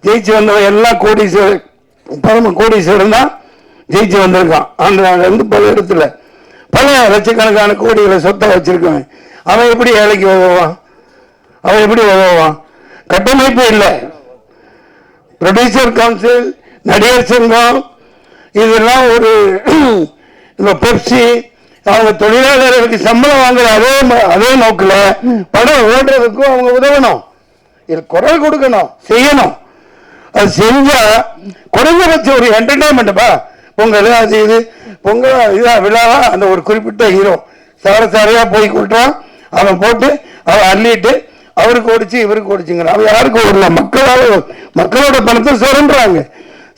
ஜெயிச்சு வந்தவன் எல்லாம் கோடீஸ்வரன் தான் ஜெயிச்சு வந்திருக்கான். ஆந்திராவிலேருந்து பல இடத்துல பல லட்சக்கணக்கான கோடிகளை சொத்தை வச்சிருக்கவன் அவன் எப்படி ஏழைக்கு உதவுவான்? அவன் எப்படி உதவுவான்? கட்டமைப்பு இல்லை. ப்ரொடியூசர் கவுன்சில், நடிகர் சங்கம், இதெல்லாம் ஒரு பெப்சி, அவங்க தொழிலாளர்களுக்கு சம்பளம் வாங்குற அதே நோக்கில் படம் ஓடுறதுக்கும் அவங்க உதவணும், இது குரல் கொடுக்கணும், செய்யணும். அது செஞ்சா குறைஞ்சபட்சம் ஒரு என்டர்டைன்மெண்ட்டுப்பா, பொங்கல் அது இது, பொங்கல் இதான் விழாவா, அந்த ஒரு குறிப்பிட்ட ஹீரோ சாரையா போய் கொடுத்தான், அவன் போட்டு அவன் அள்ளிட்டு அவருக்கு ஓடிச்சு இவருக்கு ஓடிச்சுங்கிற, அவன் யாருக்கு ஓடல, மக்களோட பணத்தை சுரண்டுறாங்க.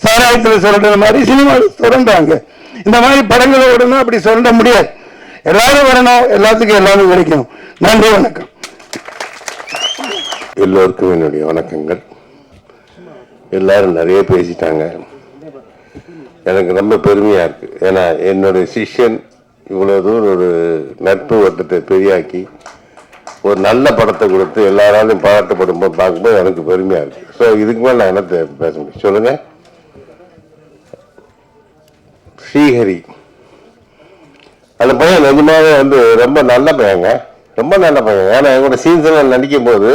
சாராயத்தில் சுரண்டுற மாதிரி சினிமாவில் சுரண்டுறாங்க. இந்த மாதிரி படங்களை ஓடணும், அப்படி சுரண்ட முடியாது. எல்லாரும் வரணும், எல்லாத்துக்கும் எல்லாரும் கிடைக்கணும். நன்றி, வணக்கம். எல்லோருக்கும் என்னுடைய வணக்கங்கள். எல்லாரும் நிறைய பேசிட்டாங்க, எனக்கு ரொம்ப பெருமையா இருக்கு. ஏன்னா என்னுடைய சிஷ்யன் இவ்வளவு தூரம் ஒரு நட்பு வட்டத்தை பெரியாக்கி ஒரு நல்ல படத்தை கொடுத்து எல்லாராலையும் பாராட்டப்படும் போது பார்க்கும்போது எனக்கு பெருமையா இருக்கு. ஸோ இதுக்கு மேலே நான் என்ன பேச முடியும் சொல்லுங்க. ஸ்ரீஹரி அந்த பையன் நிஜமாவே ரொம்ப நல்ல பையங்க, ரொம்ப நல்ல பையன். ஏன்னா எங்களோட சீன்ஸ் எல்லாம் நடிக்கும் போது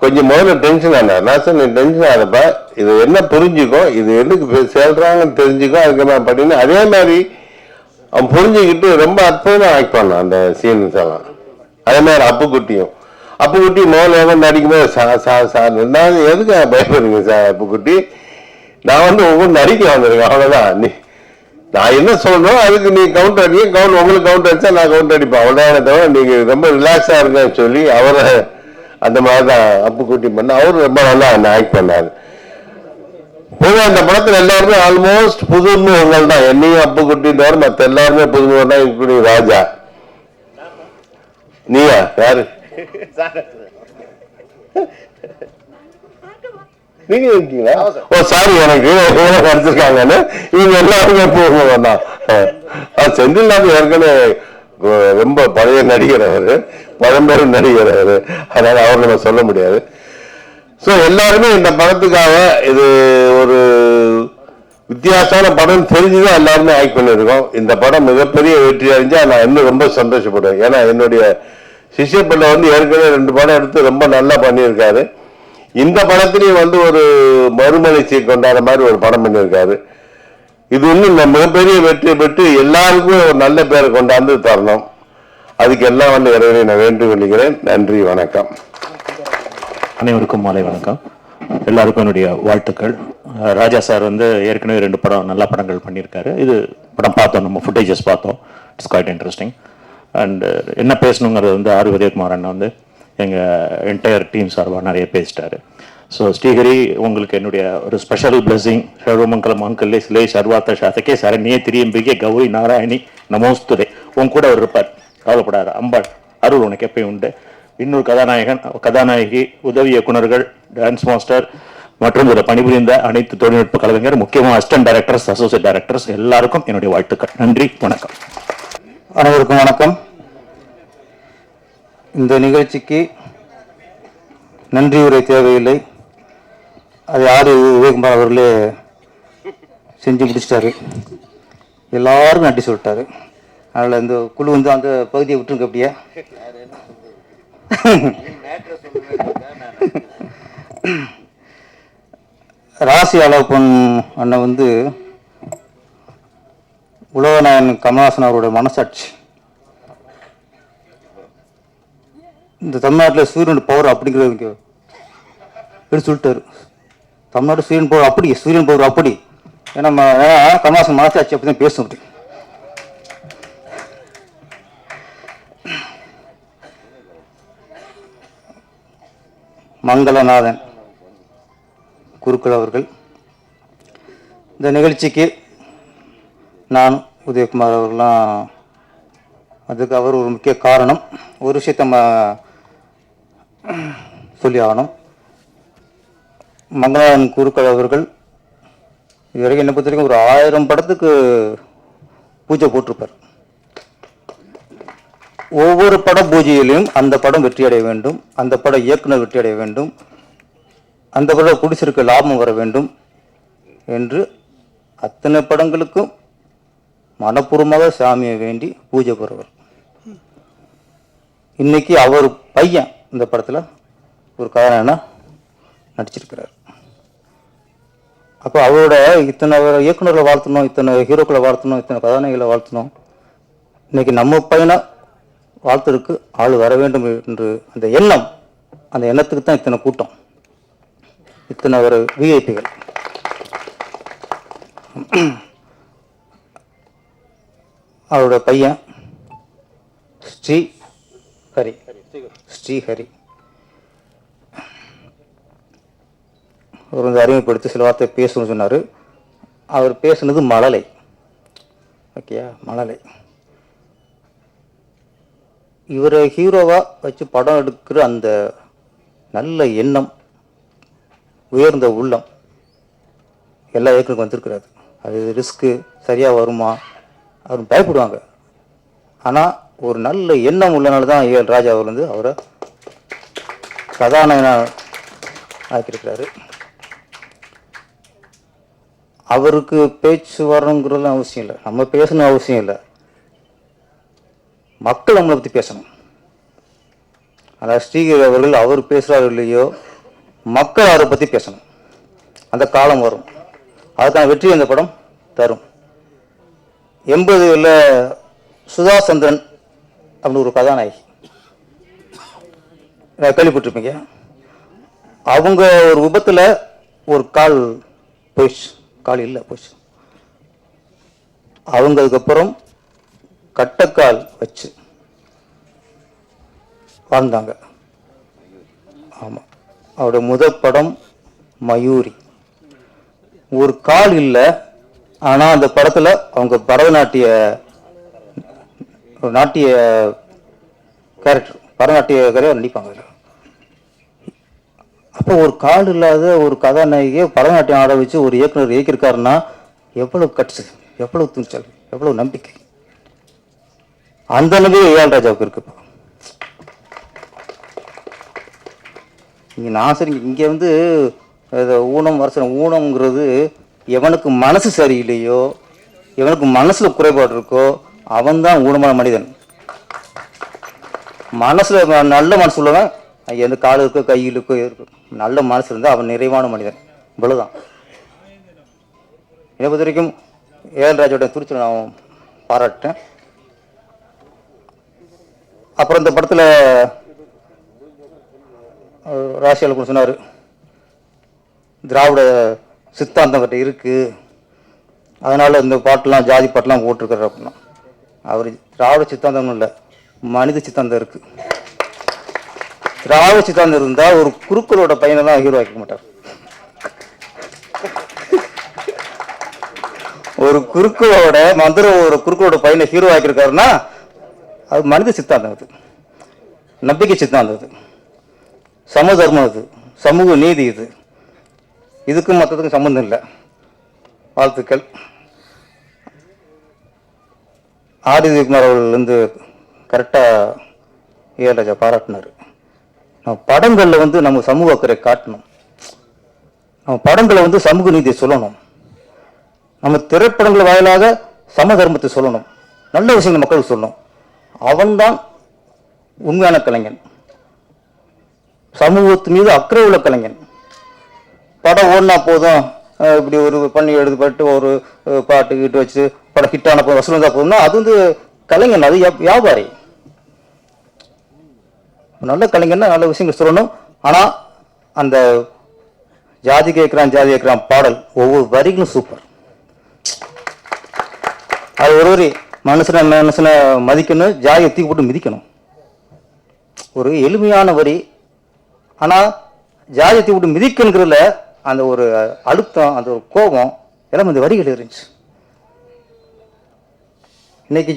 கொஞ்சம் முதல்ல டென்ஷன் ஆனார். நான் சொன்னேன், டென்ஷன் ஆனப்பா, இது என்ன புரிஞ்சுக்கோ, இது எதுக்கு சொல்றாங்கன்னு தெரிஞ்சுக்கோ, அதுக்கு நான் பண்ணினேன். அதே மாதிரி அவன் புரிஞ்சுக்கிட்டு ரொம்ப அற்புதமா ஆக்ட் பண்ணான் அந்த சீன்ஸ் எல்லாம். அதே மாதிரி அப்புக்குட்டி முதல்ல நடிக்கும்போது நான் எதுக்கு பயப்படுறீங்க சார் அப்புக்குட்டி, நான் ஒவ்வொரு நடிக்க வந்திருக்கேன், அவ்வளவுதான். நான் என்ன சொல்றோம் அதுக்கு நீ கவுண்டர் அடிக்க, உங்களுக்கு கவுண்டர் அடிச்சா நான் கவுண்டர் அடிப்பேன், அவ்வளவுதான். தவிர நீங்க ரொம்ப ரிலாக்ஸா இருங்கன்னு சொல்லி அவரை அந்த மாதிரி தான் அப்புக்குட்டி பண்ண. அவரு ரொம்ப நல்லா ஆக்ட் பண்ணாரு. பொதுவாக அந்த படத்துல எல்லாருமே ஆல்மோஸ்ட் புதுமுகங்கள் தான், என்னையும் அப்புக்குட்டின்னு வரும், மற்ற எல்லாருமே புதுமுகம் தான், இன்க்ளூடிங் ராஜா. நீயா யாரு நீங்க இருக்கீங்களா? ஓ சாரி, எனக்கு நடிச்சிருக்காங்கன்னு. இவங்க எல்லாருமே புதுமுகம் தான். செந்தில்நாத் ஏற்கனவே ரொம்ப பழைய நடிகர், அவரு பழம்பெரும் நடிகர் அவரு, அதனால அவர் நம்ம சொல்ல முடியாது. ஸோ எல்லாருமே இந்த படத்துக்காக இது ஒரு வித்தியாசமான படம் தெரிஞ்சுதான் எல்லாருமே ஆக்ட் பண்ணியிருக்கோம். இந்த படம் மிகப்பெரிய வெற்றி அடைஞ்சா நான் இன்னும் ரொம்ப சந்தோஷப்படுவேன். ஏன்னா என்னுடைய சிஷ்ய பிள்ளை ஏற்கனவே 2 படம் எடுத்து ரொம்ப நல்லா பண்ணியிருக்காரு. இந்த படத்திலையும் ஒரு மறுமலர்ச்சி கொண்டாட மாதிரி ஒரு படம் பண்ணியிருக்காரு. இது இன்னும் மிகப்பெரிய வெற்றி பெற்று எல்லாருக்கும் ஒரு நல்ல பேரை கொண்டாந்து தரணும். அதுக்கு எல்லாம் இறைவனை நான் வேண்டிக் கொள்கிறேன். நன்றி, வணக்கம். அனைவருக்கும் மாலை வணக்கம். எல்லாருக்கும் என்னுடைய வாழ்த்துக்கள். ராஜா சார் ஏற்கனவே 2 படம் நல்ல படங்கள் பண்ணியிருக்காரு. இது படம் பார்த்தோம், நம்ம ஃபுட்டேஜஸ் பார்த்தோம். It's quite interesting. அண்ட் என்ன பேசணுங்கிறது ஆர் உதயகுமார் அண்ணா எங்கள் என்டையர் டீம் சார்பாக நிறைய பேசிட்டாரு. ஸோ ஸ்ரீஹரி, உங்களுக்கு என்னுடைய ஒரு ஸ்பெஷல் பிளெஸிங். சர்வமங்கலம் அங்கல்லே சிலை சர்வாத்த சாதகே சரண்யே திரியம்பிகே கௌரி நாராயணி நமோஸ்துதே. உன் கூட அவர் இருப்பார், கவலைப்படாத. அம்பாள் அருள் உனக்கு எப்பயும் உண்டு. இன்னொரு கதாநாயகி, உதவி இயக்குநர்கள், டான்ஸ் மாஸ்டர் மற்றும் இதில் பணிபுரிந்த அனைத்து தொழில்நுட்ப கலைஞர், முக்கியமாக அசிஸ்டன்ட் டைரக்டர்ஸ், அசோசியேட் டைரக்டர்ஸ் எல்லாருக்கும் என்னுடைய வாழ்த்துக்கள். நன்றி, வணக்கம். அனைவருக்கும் வணக்கம். இந்த நிகழ்ச்சிக்கு நன்றி உரை தேவையில்லை, அது யாரு விவேகுமார் அவர்களே செஞ்சு முடிச்சிட்டாரு. எல்லாருக்கும் நன்றி சொல்லிட்டாரு. அதில் இந்த குழு அந்த பகுதியை விட்டுருங்க. அப்படியே ராசி அழகப்பன் அண்ணன் உலகநாயகன் கமலஹாசன் அவருடைய மனசாட்சி. இந்த தமிழ்நாட்டில் சூரியன் பவர் அப்படிங்கிறது எடுத்து சொல்லிட்டாரு. தமிழ்நாடு சூரியன் பவர் அப்படி, சூரியன் பவர் அப்படி. ஏன்னா கமலஹாசன் மனசாட்சி அப்படி தான் பேச முடியும். மங்களநாதன் குருக்கள் அவர்கள், இந்த நிகழ்ச்சிக்கு நான் உதயகுமார் அவர்கள்லாம் அதுக்கு அவர் ஒரு முக்கிய காரணம். ஒரு விஷயத்தை நம்ம சொல்லி ஆகணும். மங்களநாதன் குருக்கள் அவர்கள் இதுவரைக்கும் என்னை பொறுத்த வரைக்கும் ஒரு 1000 படத்துக்கு பூஜை போட்டிருப்பார். ஒவ்வொரு பட பூஜையிலையும் அந்த படம் வெற்றி அடைய வேண்டும், அந்த பட இயக்குனர் வெற்றி அடைய வேண்டும், அந்த பட குடிசிற்கு லாபம் வர வேண்டும் என்று அத்தனை படங்களுக்கும் மனப்பூர்வமாக சாமியை வேண்டி பூஜை பெறுவர். இன்னைக்கு அவர் பையன் இந்த படத்தில் ஒரு கதாநாயகனா நடிச்சிருக்கிறார். அப்போ அவரோட இத்தனை இயக்குநர்களை வாழ்த்தணும், இத்தனை ஹீரோக்களை வாழ்த்தணும், இத்தனை கதாநாயகிகளை வாழ்த்தணும். இன்னைக்கு நம்ம பையனை வாழ்த்துறதுக்கு ஆள் வர வேண்டும் என்று அந்த எண்ணம், அந்த எண்ணத்துக்கு தான் இத்தனை கூட்டம், இத்தனை ஒரு விஐபிகள். அவரோட பையன் ஸ்ரீஹரி அவர் வந்து அறிமுகப்படுத்தி சில வார்த்தை பேசணும்னு சொன்னார். அவர் பேசுனது மழலை. ஓகேயா, மழலை. இவரை ஹீரோவாக வச்சு படம் எடுக்கிற அந்த நல்ல எண்ணம், உயர்ந்த உள்ளம் எல்லா இயக்குனருக்கும் வந்திருக்கிறாரு. அது ரிஸ்க்கு சரியாக வருமா அவர் பயப்படுவாங்க. ஆனால் ஒரு நல்ல எண்ணம் உள்ளனால தான் ஏஎல் ராஜா அவர் வந்து அவரை கதாநாயகனாக ஆக்கியிருக்கிறாரு. அவருக்கு பேச்சு வரணுங்கிறதுலாம் அவசியம் இல்லை, நம்ம பேசணும் அவசியம் இல்லை, மக்கள் நம்மளை பற்றி பேசணும். அதாவது ஸ்ரீஹரி அவர்கள் அவர் பேசுகிறாரு இல்லையோ, மக்கள் அவரை பற்றி பேசணும். அந்த காலம் வரும், அதுக்கான வெற்றி அந்த படம் தரும். 80களில் சுதா சந்திரன் அப்படின்னு ஒரு கதாநாயகி கேள்விப்பட்டிருப்பீங்க. அவங்க ஒரு விபத்தில் ஒரு கால் போயிடுச்சு, கால் இல்லை போயிடுச்சு. அவங்க அதுக்கப்புறம் கட்டக்கால் வச்சு வாழ்ந்தாங்க. ஆமாம், அவருடைய முதல் படம் மயூரி. ஒரு கால் இல்லை, ஆனால் அந்த படத்தில் அவங்க பரதநாட்டிய கேரக்டர், பரதநாட்டிய நடிப்பாங்க. அப்போ ஒரு கால் இல்லாத ஒரு கதாநாயகியை பரதநாட்டியம் ஆட வச்சு ஒரு இயக்குனர் இயக்கியிருக்காருன்னா எவ்வளவு கட்சி, எவ்வளவு துணிச்சல், எவ்வளவு நம்பிக்கை. அந்த நம்பிக்கை ஏஎல் ராஜாவுக்கு இருக்கு. இங்கே நான் சரி, இங்கே வந்து ஊனம் வரசனம், ஊனம்ங்கிறது எவனுக்கு மனசு சரியில்லையோ, எவனுக்கு மனசில் குறைபாடு இருக்கோ அவன்தான் ஊனமான மனிதன். மனசில் நல்ல மனசு உள்ளவன், எந்த கால் இருக்கோ கையில் இருக்கோ இருக்கோ, நல்ல மனசு இருந்தால் அவன் நிறைவான மனிதன். இவ்வளோதான். என்னை பொறுத்த வரைக்கும் ஏஎல் ராஜோட துணிச்சலை நான் பாராட்டேன். அப்புறம் இந்த படத்தில் ராசியால் சொன்னார், திராவிட சித்தாந்தம் கிட்ட இருக்கு, அதனால இந்த பாட்டெலாம் ஜாதி பாட்டெலாம் போட்டிருக்காரு அப்படின்னா. அவர் திராவிட சித்தாந்தம் இல்லை, மனித சித்தாந்தம் இருக்கு. திராவிட சித்தாந்தம் இருந்தால் ஒரு குருக்களோட பையனெல்லாம் ஹீரோ ஆக்க மாட்டார். ஒரு குருக்களோட ஒரு குருக்களோட பையனை ஹீரோ ஆக்கியிருக்காருன்னா அது மனித சித்தாந்தம், அது நம்பிக்கை சித்தாந்தம், அது சமதர்மம், அது சமூக நீதி. இது இதுக்கும் மற்றதுக்கும் சம்பந்தம் இல்லை. வாழ்த்துக்கள். ஆதித்யகுமார் அவர்கள் வந்து கரெக்டாக ஏஎல் ராஜா பாராட்டினார். நம்ம படங்களில் வந்து நம்ம சமூக அக்கறை காட்டணும், நம்ம படங்களை வந்து சமூக நீதியை சொல்லணும், நம்ம திரைப்படங்கள் வாயிலாக சம தர்மத்தை சொல்லணும், நல்ல விஷயங்கள் மக்களுக்கு சொல்லணும். அவன்தான் உண்மையான கலைஞன், சமூகத்து மீது அக்கறை உள்ள கலைஞன். படம் ஓடினா போதும், இப்படி ஒரு பண்ணி எடுத்துப்பட்டு ஒரு பாட்டு கிட்டு வச்சு படம் ஹிட்டான போதும், வசூல் வந்தால் போதும்னா அது வந்து கலைஞன், அது வியாபாரி. நல்ல கலைஞன்னா நல்ல விஷயங்கள் சொல்லணும். ஆனால் அந்த ஜாதி கேட்குறான் பாடல் ஒவ்வொரு வரிகளும் சூப்பர். அது ஒரு மனுஷனை மதிக்கணும், ஜாதியை தூக்கி போட்டு மிதிக்கணும். ஒரு எளிமையான வரி, ஆனால் ஜாதியை தூக்கி போட்டு மிதிக்கணுங்கிறதுல அந்த ஒரு அழுத்தம், அந்த ஒரு கோபம் எல்லாம் இந்த வரிகள் இருந்துச்சு. இன்னைக்கு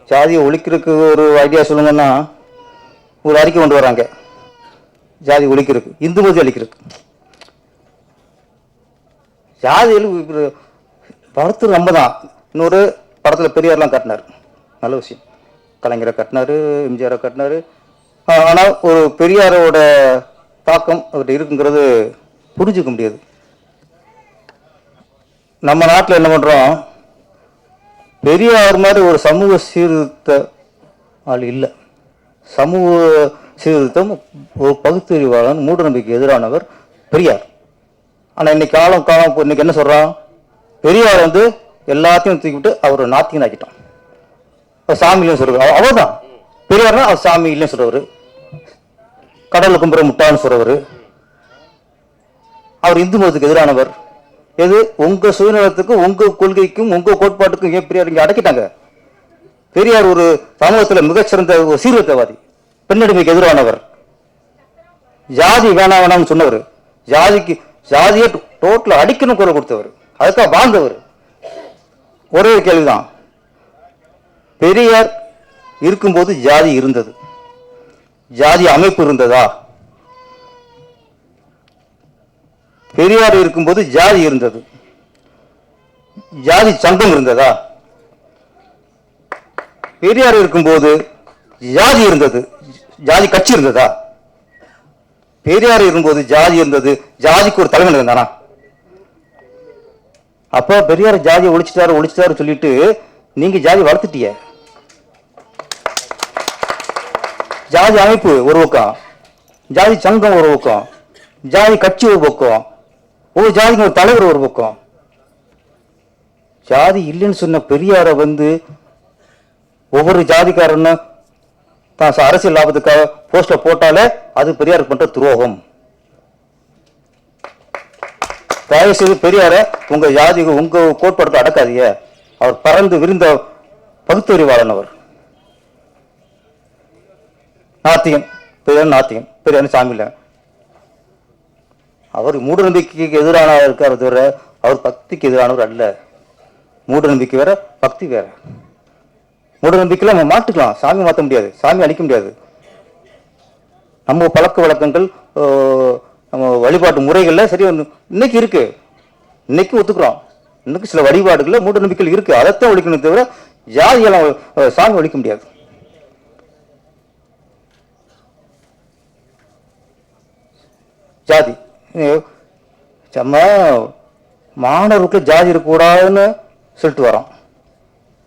ஜாதியை ஒழிக்கிறதுக்கு ஒரு ஐடியா சொல்லுங்கன்னா ஒரு அறிக்கை கொண்டு வராங்க, ஜாதி ஒழிக்கிறதுக்கு, இந்து மதி அழிக்கிறதுக்கு. ஜாதியில் படத்து நம்ம தான். இன்னொரு படத்தில் பெரியார்லாம் கட்டினார், நல்ல விஷயம். கலைஞரை கட்டினார், எம்ஜிஆரை கட்டினார். ஆனால் ஒரு பெரியாரோட தாக்கம் அவர்கிட்ட இருக்குங்கிறது புரிஞ்சுக்க முடியாது. நம்ம நாட்டில் என்ன பண்ணுறோம், பெரியார் மாதிரி ஒரு சமூக சீர்திருத்த ஆள் இல்லை. சமூக சீர்திருத்தம், ஒரு பகுத்தறிவாளன், மூட நம்பிக்கை எதிரானவர் பெரியார். ஆனால் இன்னைக்கு காலம் இன்னைக்கு என்ன சொல்கிறான், பெரியார் வந்து எல்லாத்தையும் தூக்கிவிட்டு அவர் நாத்திகன் ஆக்கிட்டான். அவர் சாமி இல்லைன்னு சொல்றாரு. அவர்தான் பெரியார்னா அவர் சாமி இல்லைன்னு சொல்றவர், கடவுளை கும்புற முட்டான்னு சொல்றவர், அவர் இந்து மதத்துக்கு எதிரானவர். எது உங்க சுயநலத்துக்கும் உங்க கொள்கைக்கும் உங்க கோட்பாட்டுக்கும் ஏன் பெரியார் இங்க அடக்கிட்டாங்க? பெரியார் ஒரு சமூகத்தில் மிகச்சிறந்த ஒரு சீர்திருத்தவாதி, பெண்ணடிமைக்கு எதிரானவர், ஜாதி வேணாம்னு சொன்னவர், ஜாதியை டோட்டல் அடிக்கணும் குரல் கொடுத்தவர், அதுக்காக வாழ்ந்தவர். ஒரே கேள்விதான், பெரியார் இருக்கும்போது ஜாதி இருந்தது, ஜாதி அமைப்பு இருந்ததா? பெரியார் இருக்கும்போது ஜாதி இருந்தது, ஜாதி சங்கம் இருந்ததா? பெரியார் இருக்கும்போது ஜாதி இருந்தது, ஜாதி கட்சி இருந்ததா? பெரியார் இருக்கும்போது ஜாதி இருந்தது, ஜாதிக்கு ஒரு தலைவன் இருந்தானா? அப்ப பெரியார் ஜாதியை ஒழிச்சிட்டாரு சொல்லிட்டு நீங்க ஜாதி வளர்த்துட்டிய. ஜாதி அமைப்பு ஒரு பக்கம், ஜாதி சங்கம் ஒரு பக்கம், ஜாதி கட்சி ஒரு பக்கம், ஒரு ஜாதிக்கு ஒரு தலைவர் ஒரு பக்கம். ஜாதி இல்லைன்னு சொன்ன பெரியார வந்து ஒவ்வொரு ஜாதிக்காரன்னு தான் அரசியல் லாபத்துக்காக போஸ்டர் போட்டாலே அது பெரியாருக்கு பண்ற துரோகம். தயவு செய்து பெரியார உங்க ஜாதி உங்க கோட்பாடுக்கு அடக்காதீங்க. அவர் பறந்து விரிந்த பகுத்தறிவாளன், அவர் நாத்திகன். பெரியார் சாமி இல்லை. அவர் மூட நம்பிக்கைக்கு எதிரானவர் இருக்கார் தவிர அவர் பக்திக்கு எதிரானவர் அல்ல. மூட நம்பிக்கை வேற, பக்தி வேற. மூட நம்பிக்கையில நம்ம மாட்டுக்கலாம், சாமி மாற்ற முடியாது, சாமி அழிக்க முடியாது. நம்ம பழக்க வழக்கங்கள் நம்ம வழிபாட்டு முறைகள்ல சரி இன்னைக்கு இருக்கு, இன்னைக்கு ஒத்துக்கிறோம். இன்னைக்கு சில வழிபாடுகள்ல மூட நம்பிக்கைகள் இருக்கு, அதைத்தான் ஒழிக்கணும் தவிர ஜாதியெல்லாம் சாமி ஒழிக்க முடியாது. ஜாதி நம்ம மாணவர்களுக்கு ஜாதி இருக்கக்கூடாதுன்னு சொல்லிட்டு வரோம்.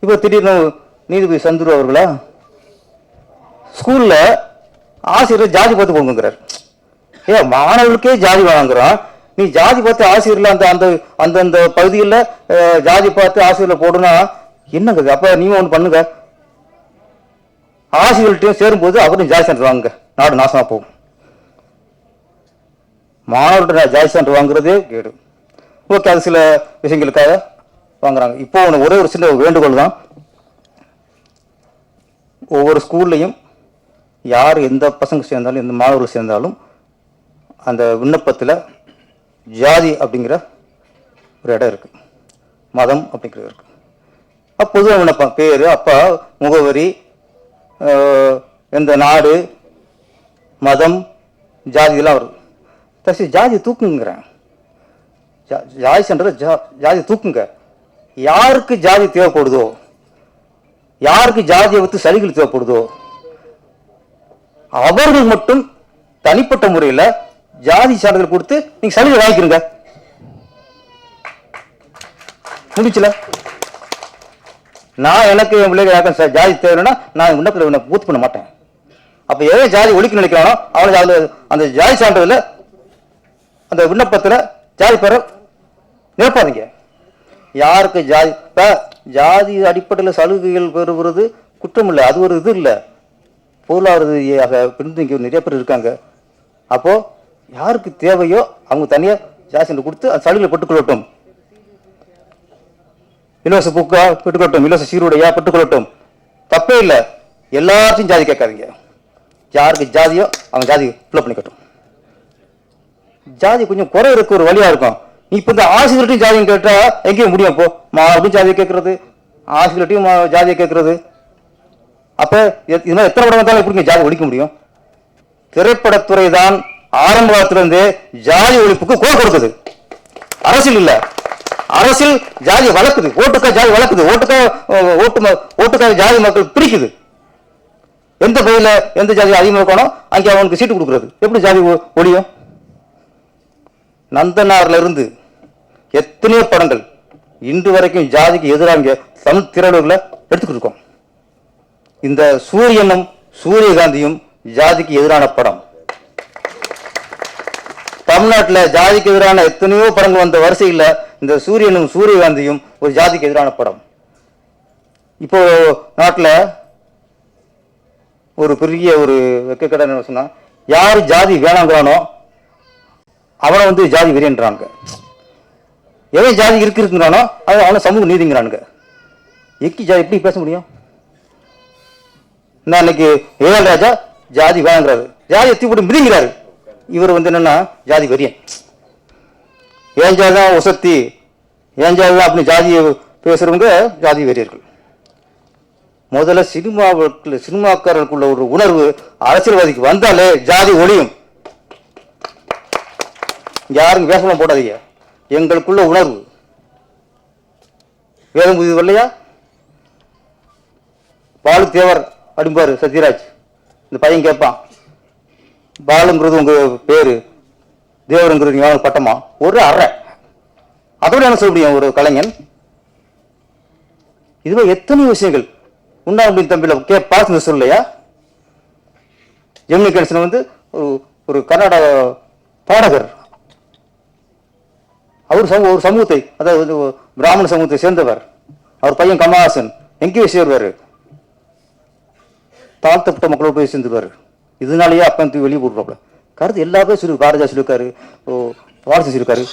இப்போ திடீர்னு நீதிபதி சந்துரு அவர்களா ஸ்கூல்ல ஆசிரியர் ஜாதி பார்த்து போங்கிறார். மாணவர்களுக்கே ஜாதி வாங்குறான், நீ ஜாதி பார்த்து ஆசிரியர்ல அந்த அந்தந்த பகுதியில் ஜாதி பார்த்து ஆசிரியர்ல போடுனா என்னங்க? அப்ப நீங்க ஒண்ணு பண்ணுங்க, ஆசிரியர்கள்ட்டையும் சேரும்போது அவரும் ஜாதி சென்டர் வாங்குங்க, நாடு நாசமா போகும். மாணவர்கிட்ட ஜாதி சென்டர் வாங்குறதே கேடு. ஓகே, அது சில விஷயங்களுக்காக வாங்குறாங்க. இப்போ ஒரே ஒரு சின்ன வேண்டுகோள் தான், ஒவ்வொரு ஸ்கூல்லையும் யார் எந்த பசங்க சேர்ந்தாலும் எந்த மாணவர்கள் சேர்ந்தாலும் அந்த விண்ணப்பத்தில் ஜாதி அப்படிங்கிற ஒரு இடம் இருக்கு, மதம் அப்படிங்கிறது இருக்கு. பொதுவாக விண்ணப்பம் பேர், அப்பா, முகவரி, எந்த நாடு, மதம், ஜாதியெல்லாம் வருது. தசி ஜாதி தூக்குங்கிறேன், ஜாதி சென்றது ஜாதி தூக்குங்க. யாருக்கு ஜாதி தேவைப்படுதோ, யாருக்கு ஜாதியை வைத்து சலுகைகள் தேவைப்படுதோ அவர்கள் மட்டும் தனிப்பட்ட முறையில் ஜாதி சான்றிதழ் கொடுத்து நீங்க சலுகை வாங்கிக்கிறீங்க, முடிச்சல. நான் எனக்கு என் பிள்ளைங்க ஜாதி தேவைன்னா நான் விண்ணப்பத்தில் பூர்த்தி பண்ண மாட்டேன். அப்ப எவன் ஜாதி ஒழிக்க நினைக்கிறானோ அவனுக்கு அந்த ஜாதி சான்றிதழ் அந்த விண்ணப்பத்தில் ஜாதி பெற நிரப்பாதீங்க. யாருக்கு ஜாதி ஜாதி அடிப்படையில் சலுகைகள் பெறுவது குற்றம் இல்லை, அது ஒரு இது இல்லை. பொருளாதார ரீதியாக பின்தங்கி நிறைய பேர் இருக்காங்க. அப்போ யாருக்கு தேவையோ அவங்க தனியா ஜாதி கொடுத்து அந்த சலுகைகளை பெற்றுக்கொள்ளட்டும். இலவச புக்கா பெற்றுக்கொள்ளட்டும், இலவச சீருடையா பெற்றுக்கொள்ளட்டும், தப்பே இல்லை. எல்லாத்தையும் ஜாதி கேட்காதீங்க. யாருக்கு ஜாதியோ அவங்க ஜாதி ஃபில் பண்ணிக்கட்டும். ஜாதி கொஞ்சம் குறை இருக்க ஒரு வழியா இருக்கும். நீ இப்ப இந்த ஆசிரியர்கிட்டையும் ஜாதியும் கேட்டா எங்கேயும் முடியும். இப்போ மாவட்டம் ஜாதியை கேட்கறது, ஆசிரியர்கிட்டையும் ஜாதியை கேட்கறது. அப்ப இது மாதிரி எத்தனை படம் வந்தாலும் எப்படி ஜாதி ஒழிக்க முடியும்? திரைப்படத்துறை தான் ஆரம்ப காலத்திலிருந்து ஜாதி ஒழிப்புக்கு குரல் கொடுக்குது, அரசியல் இல்ல. அரசியல் ஜாதி வளர்க்குது, ஓட்டுக்காக ஜாதி வளர்க்குது, ஓட்டுக்காக ஜாதி மக்கள் பிரிக்குது. எந்த பகுதியில் எந்த ஜாதி அதிகமாக இருக்கணும் அங்கே அவனுக்கு சீட்டு கொடுக்குறது. எப்படி ஜாதி ஒழியும்? நந்தனார்ல இருந்து எத்தனையோ படங்கள் இன்று வரைக்கும் ஜாதிக்கு எதிராக தமிழ் திரையுலகில் எடுத்துக்கிட்டு இருக்கோம். இந்த சூரியனும் சூரியகாந்தியும் ஜாதிக்கு எதிரான படம். தமிழ்நாட்டில் ஜாதிக்கு எதிரான எத்தனையோ படங்கள் வந்த வரிசையில் இந்த சூரியனும் சூரியகாந்தியும் ஒரு ஜாதிக்கு எதிரான படம். இப்போ நாட்டில் ஒரு பெரிய ஒரு வெக்கக்கடை என்ன சொன்னா, யார் ஜாதி வேணாங்கிறானோ அவனை வந்து ஜாதி வெறியன்றானுங்க. எவன் ஜாதி இருக்குங்கிறானோ அது அவனை சமூக நீதிங்கிறானுங்க. ஜாதி எப்படி பேச முடியும்? நான் இன்னைக்கு ஏஎல் ராஜா ஜாதி வேணாங்கிறாரு, ஜாதி எத்தி போட்டு மிதிங்கிறாரு. இவர் வந்து என்னன்னா ஜாதி வெறியன். ஏன் ஜாதி தான் உசத்தி, ஏன் ஜாதி தான் அப்படி ஜாதியை பேசுறவங்க ஜாதி வெறியர்கள். முதல்ல சினிமாக்காரர்களுக்குள்ள ஒரு உணர்வு அரசியல்வாதிக்கு வந்தாலே ஜாதி ஒழியும். யாருக்கும் பேசலாம் போடாதீங்க, எங்களுக்குள்ள உணர்வு. வேதம் புதிது இல்லையா? பாலு தேவர் அப்படிம்பாரு சத்யராஜ். இந்த பையன் கேட்பான், பாலுங்கிறது உங்க பேரு, தேவருங்கிறது நீங்க பட்டமா? ஒரு அறை. அதோட என்ன சொல்ல முடியும் ஒரு கலைஞன்? இதுவே எத்தனை விஷயங்கள் உண்ணாம தம்பியில பாசங்க சொல்லலையா? ஜெமினி கணேசன் வந்து ஒரு கர்நாடக பாடகர். அவர் ஒரு சமூகத்தை, அதாவது பிராமண சமூகத்தை சேர்ந்தவர். அவர் பையன் கமலஹாசன் எங்கேயோ சேருவார், தாழ்த்தப்பட்ட மக்களோட போய் சேர்ந்துருவார். இதனாலேயே அப்பன் தூக்கி வெளியே போட்டுருவாப்ல. கருத்து எல்லா பேரும் சொல்லி பாரதிதாஸ் சொல்லியிருக்காரு, பாரதி சொல்லியிருக்காரு,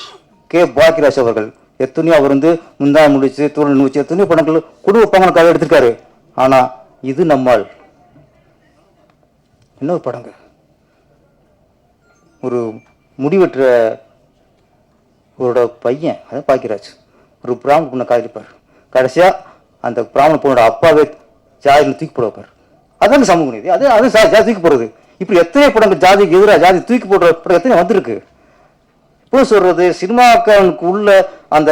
கே பாக்கியராஜ் அவர்கள் எத்தனையோ அவர் வந்து முந்தா முடிச்சு தூரல் முடிச்சு எத்தனையோ படங்கள் குடும்ப பங்கனுக்காக எடுத்திருக்காரு. ஆனா இது நம்மால் இன்னொரு படங்க, ஒரு முடிவெற்ற பையன், அதான் பாக்கியராஜ், ஒரு பிராமண பொண்ணை காதலிப்பார். கடைசியா அந்த பிராமண பொண்ணோட அப்பாவே ஜாதியில் தூக்கி போட வைப்பார். அதான் சமூக நீதி, அது ஜாதி தூக்கி போடுறது. இப்படி எத்தனை படங்கள் ஜாதிக்கு எதிராக ஜாதி தூக்கி போடுற படம் எத்தனை வந்திருக்கு. இப்போ சொல்றது சினிமாக்காரனுக்கு உள்ள அந்த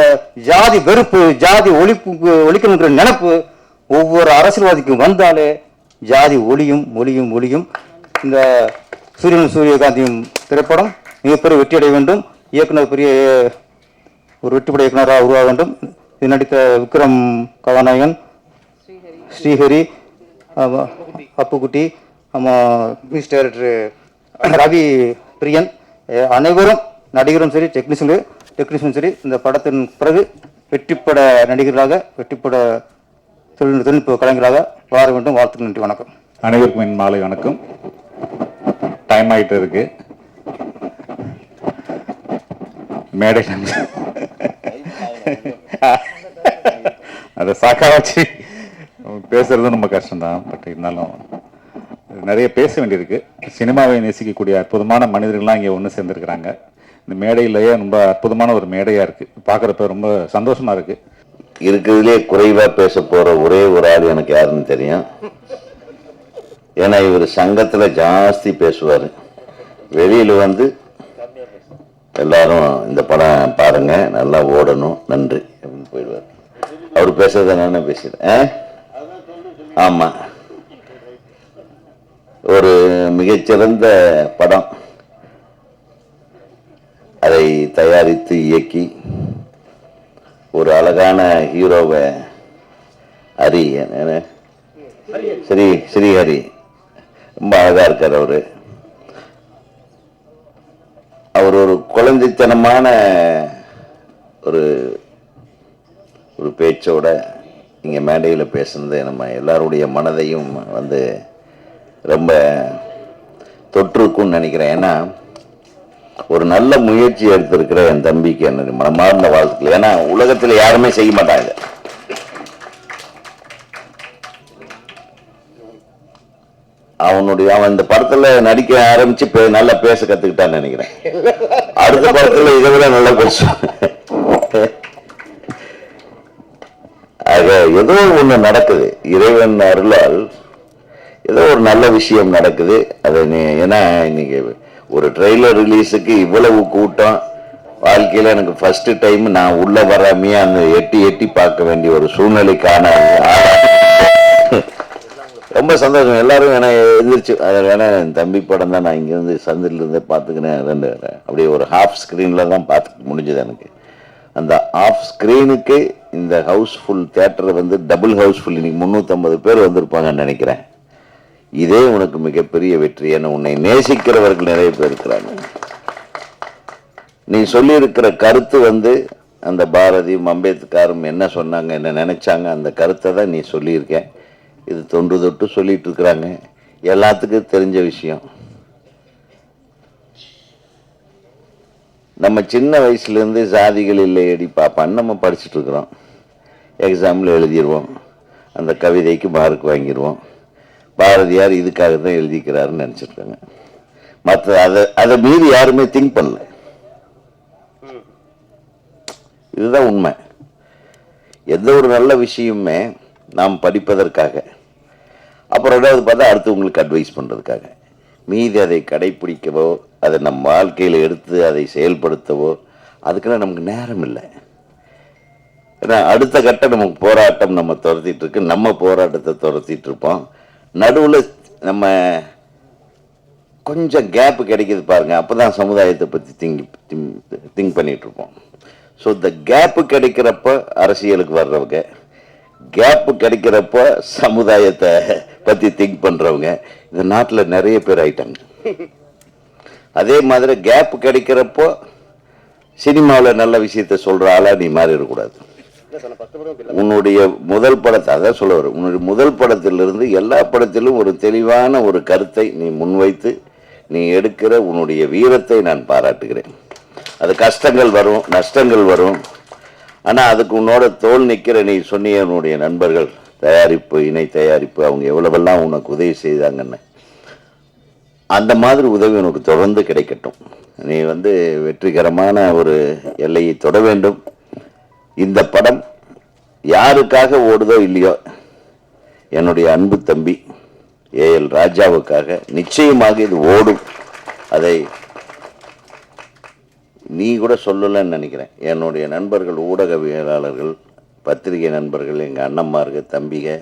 ஜாதி வெறுப்பு, ஜாதி ஒழிக்கணுங்கிற நினைப்பு ஒவ்வொரு அரசியல்வாதிக்கும் வந்தாலே ஜாதி ஒளியும் ஒளியும் ஒளியும். இந்த சூரியனும் சூரியகாந்தியும் திரைப்படம் மிகப்பெரிய வெற்றி அடைய வேண்டும். இயக்குனர் பெரிய ஒரு வெற்றிப்பட இயக்குனராக உருவாக வேண்டும். இது நடித்த விக்ரம் கதாநாயகன், ஸ்ரீஹரி, அப்புக்குட்டி, மியூசிக் டைரக்டர் ரவி பிரியன், அனைவரும் நடிகரும் சரி டெக்னீஷியனும் சரி இந்த படத்தின் பிறகு வெற்றிப்பட நடிகர்களாக, வெற்றிப்பட தொழில்நுட்ப கலைஞர்களாக வளர வேண்டும். வாழ்த்துக்கள், நன்றி, வணக்கம். அனைவருக்கும் என் மாலை வணக்கம். டைம் ஆகிட்டு இருக்கு. மேடை அதை சாக்கா வச்சு பேசுறது ரொம்ப கஷ்டம்தான். பட் இருந்தாலும் நிறைய பேச வேண்டியிருக்கு. சினிமாவை நேசிக்கக்கூடிய அற்புதமான மனிதர்கள்லாம் இங்கே ஒன்று சேர்ந்துருக்கிறாங்க. இந்த மேடையிலேயே ரொம்ப அற்புதமான ஒரு மேடையாக இருக்குது. பார்க்குறப்ப ரொம்ப சந்தோஷமாக இருக்குது. இருக்கிறதுலே குறைவாக பேச போகிற ஒரே ஒரு ஆள் எனக்கு யாருன்னு தெரியும். ஏன்னா இவர் சங்கத்தில் ஜாஸ்தி பேசுவார். வெளியில் வந்து எல்லாரும் இந்த படம் பாருங்க, நல்லா ஓடணும், நன்றி அப்படின்னு போயிடுவார். அவர் பேசுறத நான் பேசுகிறேன். ஆமாம், ஒரு மிகச்சிறந்த படம், அதை தயாரித்து இயக்கி ஒரு அழகான ஹீரோவை ஸ்ரீஹரி ரொம்ப அழகா இருக்கார். அவர் ஒரு குழந்தைத்தனமான ஒரு பேச்சோட இங்கே மேடையில் பேசுனது நம்ம எல்லாருடைய மனதையும் வந்து ரொம்ப தொற்றுக்குன்னு நினைக்கிறேன். ஏன்னா ஒரு நல்ல முயற்சி எடுத்திருக்கிற என் தம்பிக்கு என்ன மனமார்ந்த வாழ்த்துக்கள். ஏன்னா உலகத்தில் யாருமே செய்ய மாட்டாங்க. அவன் இந்த படத்துல நடிக்க ஆரம்பிச்சு நல்லா பேச கத்துக்கிட்டான்னு நினைக்கிறேன். அடுத்த படத்துல இதை விட நல்லா பேசுவான். ஆக ஏதோ ஒண்ணு நடக்குது, இறைவன் அருளால் ஏதோ ஒரு நல்ல விஷயம் நடக்குது. அது ஏன்னா இன்னைக்கு ஒரு ட்ரெய்லர் ரிலீஸுக்கு இவ்வளவு கூட்டம் வாழ்க்கையில எனக்கு ஃபர்ஸ்ட் டைம் நான் உள்ள வராமையே அந்த எட்டி பார்க்க வேண்டிய ஒரு சூழ்நிலைக்கான ரொம்ப சந்தோஷம். எல்லாரும் வேணா எந்திரிச்சு அதை வேணா என் தம்பி படம் தான் நான் இங்கேருந்து சந்தில இருந்தே பார்த்துக்கினேன். அப்படியே ஒரு ஹாஃப் ஸ்க்ரீனில் தான் பார்த்து முடிஞ்சது எனக்கு. அந்த ஆஃப் ஸ்க்ரீனுக்கு இந்த ஹவுஸ்ஃபுல் தியேட்டர் வந்து டபுள் ஹவுஸ்ஃபுல், இன்னைக்கு 350 பேர் வந்திருப்பாங்கன்னு நினைக்கிறேன். இதே உனக்கு மிகப்பெரிய வெற்றி. என உன்னை நேசிக்கிறவர்கள் நிறைய பேர் இருக்கிறாங்க. நீ சொல்லியிருக்கிற கருத்து வந்து அந்த பாரதியும் அம்பேத்கரும் என்ன சொன்னாங்க, என்ன நினைச்சாங்க, அந்த கருத்தை தான் நீ சொல்லியிருக்க. இது தொன்று தொட்டு சொல்லிட்டு இருக்கிறாங்க, எல்லாத்துக்கும் தெரிஞ்ச விஷயம். நம்ம சின்ன வயசுலேருந்து ஜாதிகள் இல்லையடி பாப்பான்னு நம்ம படிச்சுட்டு இருக்கிறோம். எக்ஸாம்பிள் எழுதிடுவோம், அந்த கவிதைக்கு மார்க் வாங்கிடுவோம். பாரதியார் இதுக்காக தான் எழுதிக்கிறாருன்னு நினச்சிருக்காங்க. மற்ற அதை மீறி யாருமே திங்க் பண்ணல. இதுதான் உண்மை. எந்த ஒரு நல்ல விஷயமுமே நாம் படிப்பதற்காக, அப்புறம் ரெண்டாவது பார்த்தா அடுத்தவங்களுக்கு அட்வைஸ் பண்ணுறதுக்காக, மீதி அதை கடைப்பிடிக்கவோ அதை நம் வாழ்க்கையில் எடுத்து அதை செயல்படுத்தவோ அதுக்கெல்லாம் நமக்கு நேரம் இல்லை. ஏன்னா அடுத்த கட்டம் நமக்கு போராட்டம் நம்ம துரத்திட்டு இருக்கு, நம்ம போராட்டத்தை துரத்திட்டு இருப்போம். நடுவில் நம்ம கொஞ்சம் கேப்பு கிடைக்கிது பாருங்க, அப்போ தான் சமுதாயத்தை பற்றி திங்க் பண்ணிட்டு இருப்போம். ஸோ இந்த கேப்பு கிடைக்கிறப்ப அரசியலுக்கு வர்றவங்க, கேப்பு கிடைக்கிறப்ப சமுதாயத்தை பற்றி திங்க் பண்ணுறவங்க இந்த நாட்டில் நிறைய பேர் ஆயிட்டாங்க. அதே மாதிரி கேப் கிடைக்கிறப்போ சினிமாவில் நல்ல விஷயத்த சொல்கிற ஆளாக நீ மாறி இருக்கக்கூடாது. உன்னுடைய முதல் படத்தை அதான் சொல்ல வரும், உன்னுடைய முதல் படத்திலிருந்து எல்லா படத்திலும் ஒரு தெளிவான ஒரு கருத்தை நீ முன்வைத்து நீ எடுக்கிற உன்னுடைய வீரத்தை நான் பாராட்டுகிறேன். அது கஷ்டங்கள் வரும், நஷ்டங்கள் வரும், ஆனால் அதுக்கு உன்னோட தோல் நிற்கிற நீ சொன்னிய உன்னுடைய நண்பர்கள், தயாரிப்பு, இணை தயாரிப்பு, அவங்க எவ்வளவெல்லாம் உனக்கு உதவி செய்தாங்கன்னு, அந்த மாதிரி உதவி உனக்கு தொடர்ந்து கிடைக்கட்டும். நீ வந்து வெற்றிகரமான ஒரு எல்லையை தொட வேண்டும். இந்த படம் யாருக்காக ஓடுதோ இல்லையோ, என்னுடைய அன்பு தம்பி ஏஎல் ராஜாவுக்காக நிச்சயமாக இது ஓடும். அதை நீ கூட சொல்லலன்னு நினைக்கிறேன். என்னுடைய நண்பர்கள், ஊடகவியலாளர்கள், பத்திரிகை நண்பர்கள், எங்கள் அண்ணம்மார்கள், தம்பிக,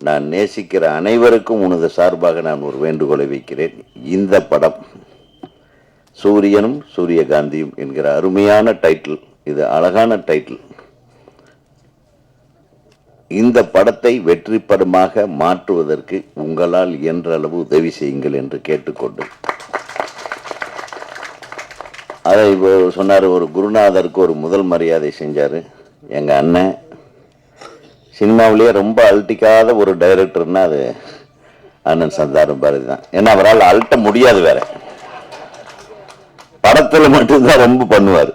நான் நேசிக்கிற அனைவருக்கும் உனது சார்பாக நான் ஒரு வேண்டுகோளை வைக்கிறேன். இந்த படம் சூரியனும் சூரியகாந்தியும் என்கிற அருமையான டைட்டில், இது அழகான டைட்டில். இந்த படத்தை வெற்றி படமாக மாற்றுவதற்கு உங்களால் இயன்ற அளவு உதவி செய்யுங்கள் என்று கேட்டுக்கொண்டு, அதை சொன்னார், ஒரு குருநாதருக்கு ஒரு முதல் மரியாதை செஞ்சார் எங்கள் அண்ணன். சினிமாவிலேயே ரொம்ப அழட்டிக்காத ஒரு டைரக்டர்னா அது அண்ணன் சந்தானம் பாரதி தான். ஏன்னா அவரால் அழட்ட முடியாது, வேற படத்தில் மட்டும்தான் ரொம்ப பண்ணுவார்.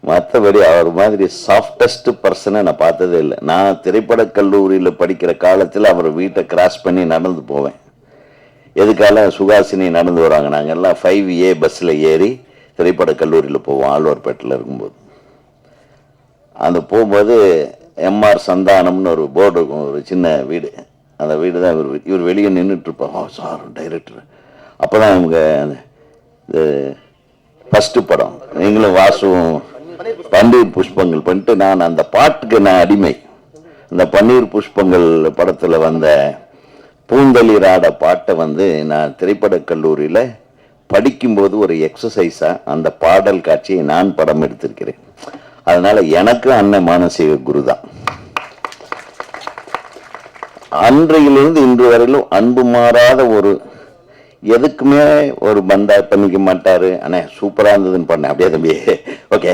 மற்றபடி அவர் மாதிரி சாஃப்டஸ்ட் பர்சனை நான் பார்த்ததே இல்லை. நான் திரைப்பட கல்லூரியில் படிக்கிற காலத்தில் அவர் வீட்டை கிராஸ் பண்ணி நடந்து போவேன். எதுக்கால சுகாசினி நடந்து வராங்க, நாங்கள் எல்லாம் 5A பஸ்ஸில் ஏறி திரைப்பட கல்லூரியில் போவோம், ஆழ்வார்பேட்டில் இருக்கும்போது. அந்த போகும்போது எம்ஆர் சந்தானம்னு ஒரு போர்டு இருக்கும், ஒரு சின்ன வீடு. அந்த வீடு தான் இவர் வெளியே நின்றுட்டு இருப்பார். Sir director. அப்போ தான் இவங்க இது ஃபஸ்ட்டு படம், நீங்களும் வாசுவும் பன்னீர் புஷ்பங்கள் பண்ணிட்டு, நான் அந்த பாட்டுக்கு நான் அடிமை. இந்த பன்னீர் புஷ்பங்கள் படத்தில் வந்த பூந்தளிராட பாட்டை வந்து நான் திரைப்பட கல்லூரியில் படிக்கும்போது ஒரு எக்ஸசைஸாக அந்த பாடல் காட்சியை நான் படம் எடுத்திருக்கிறேன். அதனால எனக்கு அண்ணன் மானசீக குரு தான். அன்றையிலிருந்து இன்று வரையிலும் அன்பு மாறாத ஒரு, எதுக்குமே ஒரு பந்தா பண்ணிக்க மாட்டாரு. அண்ணே சூப்பராக இருந்ததுன்னு பண்ணேன், அப்படியே தம்பி ஓகே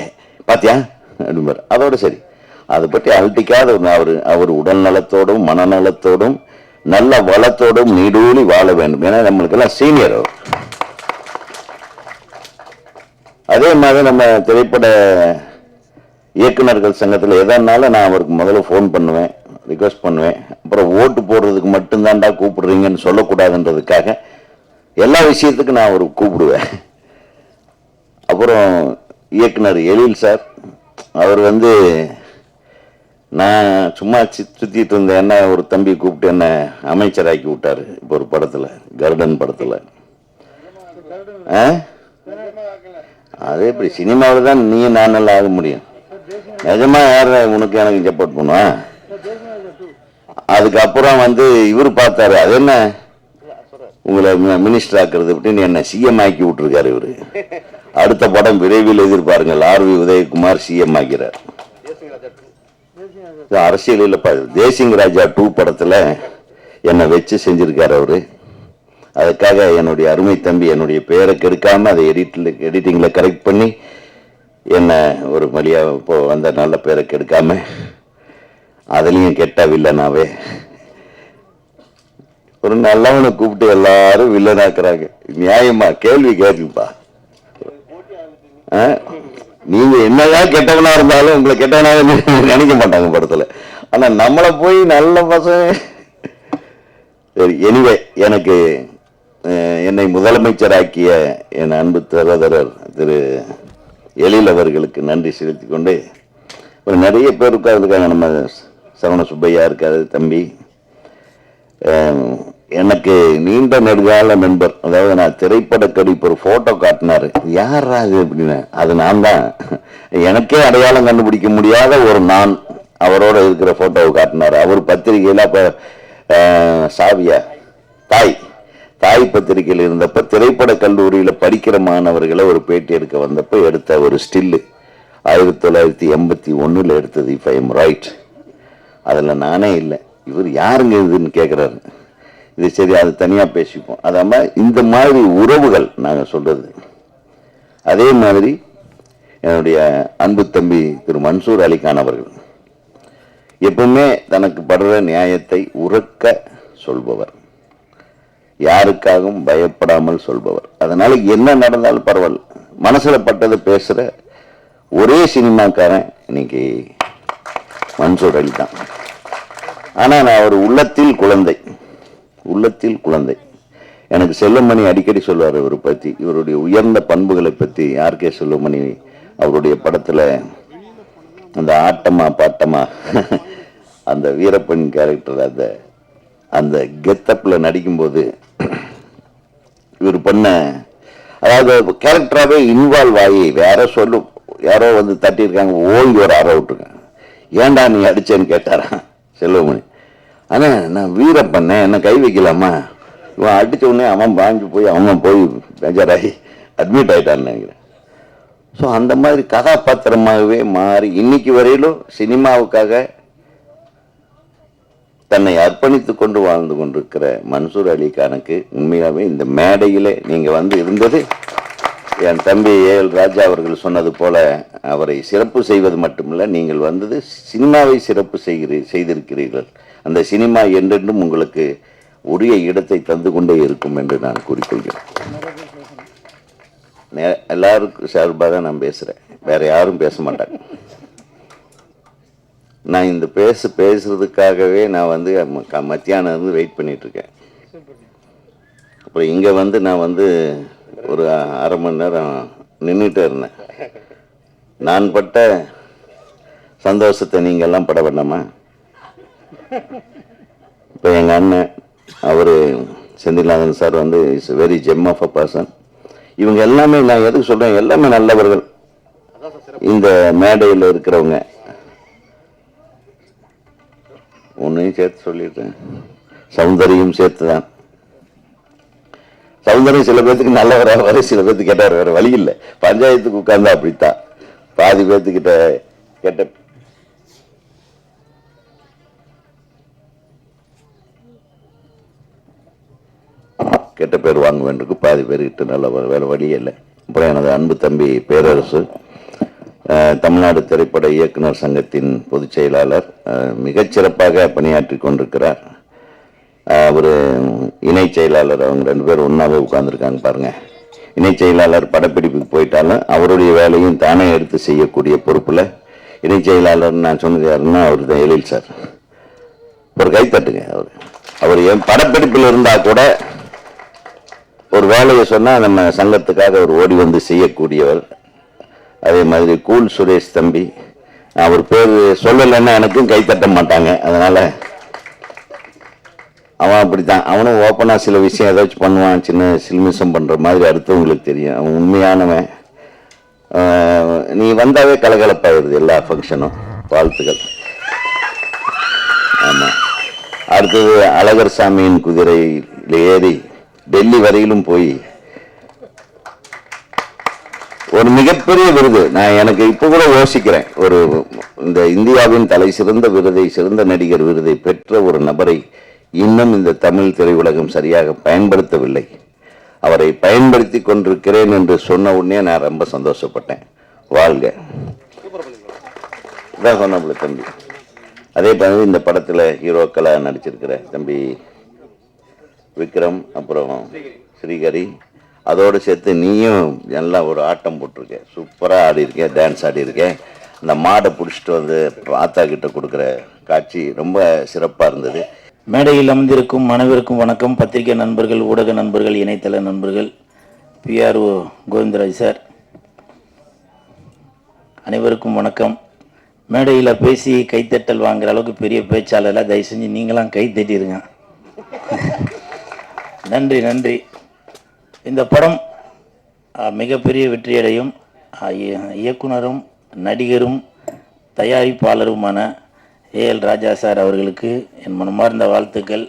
பாத்தியா அப்படிம்பார். அதோட சரி, அதை பற்றி அழட்டிக்காத அவர் உடல் நலத்தோடும் மனநலத்தோடும் நல்ல வளத்தோடும் நீடூழி வாழ வேண்டும். ஏன்னா நம்மளுக்கெல்லாம் சீனியர் அவர். அதே மாதிரி நம்ம திரைப்பட இயக்குநர்கள் சங்கத்தில் எதனால நான் அவருக்கு முதல்ல ஃபோன் பண்ணுவேன், ரிக்வெஸ்ட் பண்ணுவேன். அப்புறம் ஓட்டு போடுறதுக்கு மட்டும்தான்டா கூப்பிடுறீங்கன்னு சொல்லக்கூடாதுன்றதுக்காக எல்லா விஷயத்துக்கும் நான் அவருக்கு கூப்பிடுவேன். அப்புறம் இயக்குனர் எழில் சார், அவர் வந்து நான் சும்மா சுற்றிட்டு இருந்தேன், என்ன ஒரு தம்பி கூப்பிட்டு என்ன அமைச்சராக்கி விட்டார். இப்போ ஒரு படத்தில், கருடன் படத்தில். அது எப்படி சினிமாவில் தான் நீ நான் நல்லா ஆக முடியும்? நிஜமா யார் உனக்கு எனக்கு சப்போர்ட் பண்ணுவான்? அதுக்கப்புறம் வந்து இவர் பார்த்தாரு, அது என்ன உங்களை மினிஸ்டர் ஆக்குறது அப்படின்னு என்ன சிஎம் ஆக்கி விட்டுருக்காரு இவரு. அடுத்த படம் விரைவில் எதிர்பாருங்கள், ஆர்வி உதயகுமார் சிஎம் ஆக்கிறார். அரசியல் இல்லப்பா, தேசிங் ராஜா 2 படத்துல என்னை வச்சு செஞ்சிருக்காரு அவரு. அதுக்காக என்னுடைய அருமை தம்பி என்னுடைய பேரை கெடுக்காம அதை எடிட்டிங்கில் கரெக்ட் பண்ணி என்ன ஒரு மலியா இப்போ வந்த நல்ல பேரை கெடுக்காம அதுலேயும் கெட்ட வில்லனாவே ஒரு நல்லவனை கூப்பிட்டு எல்லாரும் வில்லனாக்குறாங்க. நியாயமா கேள்வி கேட்குப்பா. நீங்க என்னதான் கெட்டவனா இருந்தாலும் உங்களை கெட்டவனாக நினைக்க மாட்டாங்க படத்துல. ஆனா நம்மளை போய் நல்ல பசங்க. சரி, எனிவே எனக்கு என்னை முதலமைச்சராக்கிய என் அன்பு சகோதரர் திரு எழில் அவர்களுக்கு நன்றி செலுத்தி கொண்டு ஒரு நிறைய பேர் உட்கார்ந்துருக்காங்க. நம்ம சரவண சுப்பையா இருக்காரு தம்பி, எனக்கு நீண்ட நெடுகால நண்பர். அதாவது நான் திரைப்பட கடிப்பு ஒரு போட்டோ காட்டினாரு, யாரா அது அப்படின்னு. அது நான் தான். எனக்கே அடையாளம் கண்டுபிடிக்க முடியாத ஒரு நான் அவரோட இருக்கிற போட்டோவை காட்டினாரு. அவர் பத்திரிகையில் அப்ப சாவியா தாய் பத்திரிகையில் இருந்தப்ப திரைப்பட கல்லூரியில் படிக்கிற மாணவர்களை ஒரு பேட்டி எடுக்க வந்தப்ப எடுத்த ஒரு ஸ்டில்லு 1981 எடுத்தது, இஃப் ஐ எம் ரைட். அதில் நானே இல்லை. இவர் யாருங்க இதுன்னு கேட்குறாரு. இது சரி, அது தனியாக பேசிப்போம். அதாம இந்த மாதிரி உறவுகள் நாங்கள் சொல்றது. அதே மாதிரி என்னுடைய அன்பு தம்பி திரு மன்சூர் அலிகான் அவர்கள் எப்பவுமே தனக்கு படுற நியாயத்தை உறக்க சொல்பவர், யாருக்காகவும் பயப்படாமல் சொல்பவர். அதனால என்ன நடந்தாலும் பரவாயில்ல, மனசுல பட்டதை பேசுற ஒரே சினிமாக்காரன் இன்னைக்கு மன்சூர் அலி தான். ஆனா நான் ஒரு உள்ளத்தில் குழந்தை. எனக்கு செல்வமணி அடிக்கடி சொல்வார் இவரை பத்தி, இவருடைய உயர்ந்த பண்புகளை பத்தி. யாருக்கே செல்வமணி அவருடைய படத்துல அந்த ஆட்டமா பாட்டமா அந்த வீரப்பன் கேரக்டர் அந்த கெத்தப்ல நடிக்கும்போது இவர் பண்ண, அதாவது கேரக்டராகவே இன்வால்வ் ஆகி வேற யாரோ வந்து தட்டியிருக்காங்க, ஓங்கி ஒரு அற விட்டுருக்காங்க. ஏன்டா நீ அடிச்சேன்னு கேட்டாரா செல்வமணி. ஆனா நான் வீரப்பண்ண என்ன கை வைக்கலாமா, இவன் அடிச்ச உடனே அவன் போய் பேஜாராகி அட்மிட் ஆயிட்டான்னு நினைக்கிறேன். ஸோ அந்த மாதிரி கதாபாத்திரமாகவே மாறி இன்னைக்கு வரையிலும் சினிமாவுக்காக தன்னை அர்ப்பணித்து கொண்டு வாழ்ந்து கொண்டிருக்கிற மன்சூர் அலிகானுக்கு உண்மையாகவே இந்த மேடையிலே நீங்க வந்து இருந்தது, என் தம்பி ஏஎல் ராஜா அவர்கள் சொன்னது போல அவரை சிறப்பு செய்வது மட்டுமில்லை, நீங்கள் வந்தது சினிமாவை சிறப்பு செய்திருக்கிறீர்கள். அந்த சினிமா என்றென்றும் உங்களுக்கு உரிய இடத்தை தந்து கொண்டே இருக்கும் என்று நான் கூறிக்கொள்கிறேன். எல்லாருக்கும் சார்பாக நான் பேசுறேன், வேற யாரும் பேச மாட்டாங்க. நான் இந்த பேசுறதுக்காகவே நான் வந்து மத்தியானம் இருந்து வெயிட் பண்ணிட்டு இருக்கேன். அப்புறம் இங்க வந்து நான் வந்து ஒரு அரை மணி நேரம் நின்றுட்டே இருந்தேன். நான் பட்ட சந்தோஷத்தை நீங்க எல்லாம் பட வேண்டாமா? இப்போ எங்க அண்ணன் அவரு செந்தில்நாதன் சார் வந்து is very gem of a person. இவங்க எல்லாமே, நான் எதுக்கு சொல்றேன், எல்லாமே நல்லவர்கள். இந்த மேடையில் இருக்கிறவங்க ஒன்னையும் சேர்த்து சொல்லிடுறேன், சௌந்தரியும் சேர்த்துதான். சௌந்தரியம் சில பேர்த்துக்கு நல்லவராக வர, சில பேர்த்துக்கு கேட்டார், வேற வழி இல்லை. பஞ்சாயத்துக்கு உட்கார்ந்தா அப்படித்தான். பாதி பேர்த்துக்கிட்ட கெட்ட பேர் வாங்க வேண்டியிருக்கு, பாதி பேர்கிட்ட நல்ல வேற வழியே இல்லை. அப்புறம் எனது அன்பு தம்பி பேரரசு, தமிழ்நாடு திரைப்பட இயக்குனர் சங்கத்தின் பொதுச் செயலாளர், மிகச்சிறப்பாக பணியாற்றி கொண்டிருக்கிறார். ஒரு இணை செயலாளர், அவங்க 2 பேரும் ஒன்றாவே உட்கார்ந்துருக்காங்க பாருங்க. இணை செயலாளர் படப்பிடிப்புக்கு போயிட்டாலும் அவருடைய வேலையும் தானே எடுத்து செய்யக்கூடிய பொறுப்புல இணை செயலாளர் நான் சொன்னது யாருன்னா அவர் தான் எழில் சார். ஒரு கைத்தட்டுங்க. அவர் என் படப்பிடிப்பில் இருந்தா கூட ஒரு வேலையை சொன்னா நம்ம சங்கத்துக்காக அவர் ஓடி வந்து செய்யக்கூடியவர். அதே மாதிரி கூல் சுரேஷ் தம்பி, அவர் பேர் சொல்லலைன்னா எனக்கும் கைத்தட்ட மாட்டாங்க. அதனால அவன் அப்படித்தான், அவனும் ஓப்பனா சில விஷயம் ஏதாச்சும் பண்ணுவான், சின்ன சில்மிசம் பண்ற மாதிரி அடுத்தவங்களுக்கு தெரியும். அவன் உண்மையானவன். நீ வந்தாவே கலகலப்பாயிருது எல்லா ஃபங்க்ஷனும். வாழ்த்துக்கள். ஆமா. அடுத்தது அழகர் சாமியின் குதிரையில் ஏறி டெல்லி வரையிலும் போய் ஒரு மிகப்பெரிய விருது. நான் எனக்கு இப்ப கூட யோசிக்கிறேன், ஒரு இந்த இந்தியாவின் தலை சிறந்த விருதை, சிறந்த நடிகர் விருதை பெற்ற ஒரு நபரை இன்னும் இந்த தமிழ் திரையுலகம் சரியாக பயன்படுத்தவில்லை. அவரை பயன்படுத்தி கொண்டிருக்கிறேன் என்று சொன்ன உடனே நான் ரொம்ப சந்தோஷப்பட்டேன். வாழ்க. இதான் சொன்ன தம்பி. அதே மாதிரி இந்த படத்தில் ஹீரோக்களாக நடிச்சிருக்கிற தம்பி விக்ரம், அப்புறம் ஸ்ரீஹரி, அதோடு சேர்த்து நீயும் எல்லாம் ஒரு ஆட்டம் போட்டிருக்க, சூப்பராக ஆடி இருக்கேன், டான்ஸ் ஆடி இருக்கேன். அந்த மாடை பிடிச்சிட்டு வந்து ஆத்தா கிட்ட கொடுக்குற காட்சி ரொம்ப சிறப்பாக இருந்தது. மேடையில் அமர்ந்திருக்கும் அனைவருக்கும் வணக்கம். பத்திரிகை நண்பர்கள், ஊடக நண்பர்கள், இணையதள நண்பர்கள், பிஆர்ஓ கோவிந்தராஜ் சார், அனைவருக்கும் வணக்கம். மேடையில் பேசி கைத்தட்டல் வாங்குற அளவுக்கு பெரிய பேச்சாளர் தயவு செஞ்சு நீங்களாம் கை தட்டிடுங்க. நன்றி நன்றி. இந்த படம் மிகப்பெரிய வெற்றியடையும். இயக்குனரும் நடிகரும் தயாரிப்பாளருமான ஏஎல் ராஜா சார் அவர்களுக்கு என் மனமார்ந்த வாழ்த்துக்கள்.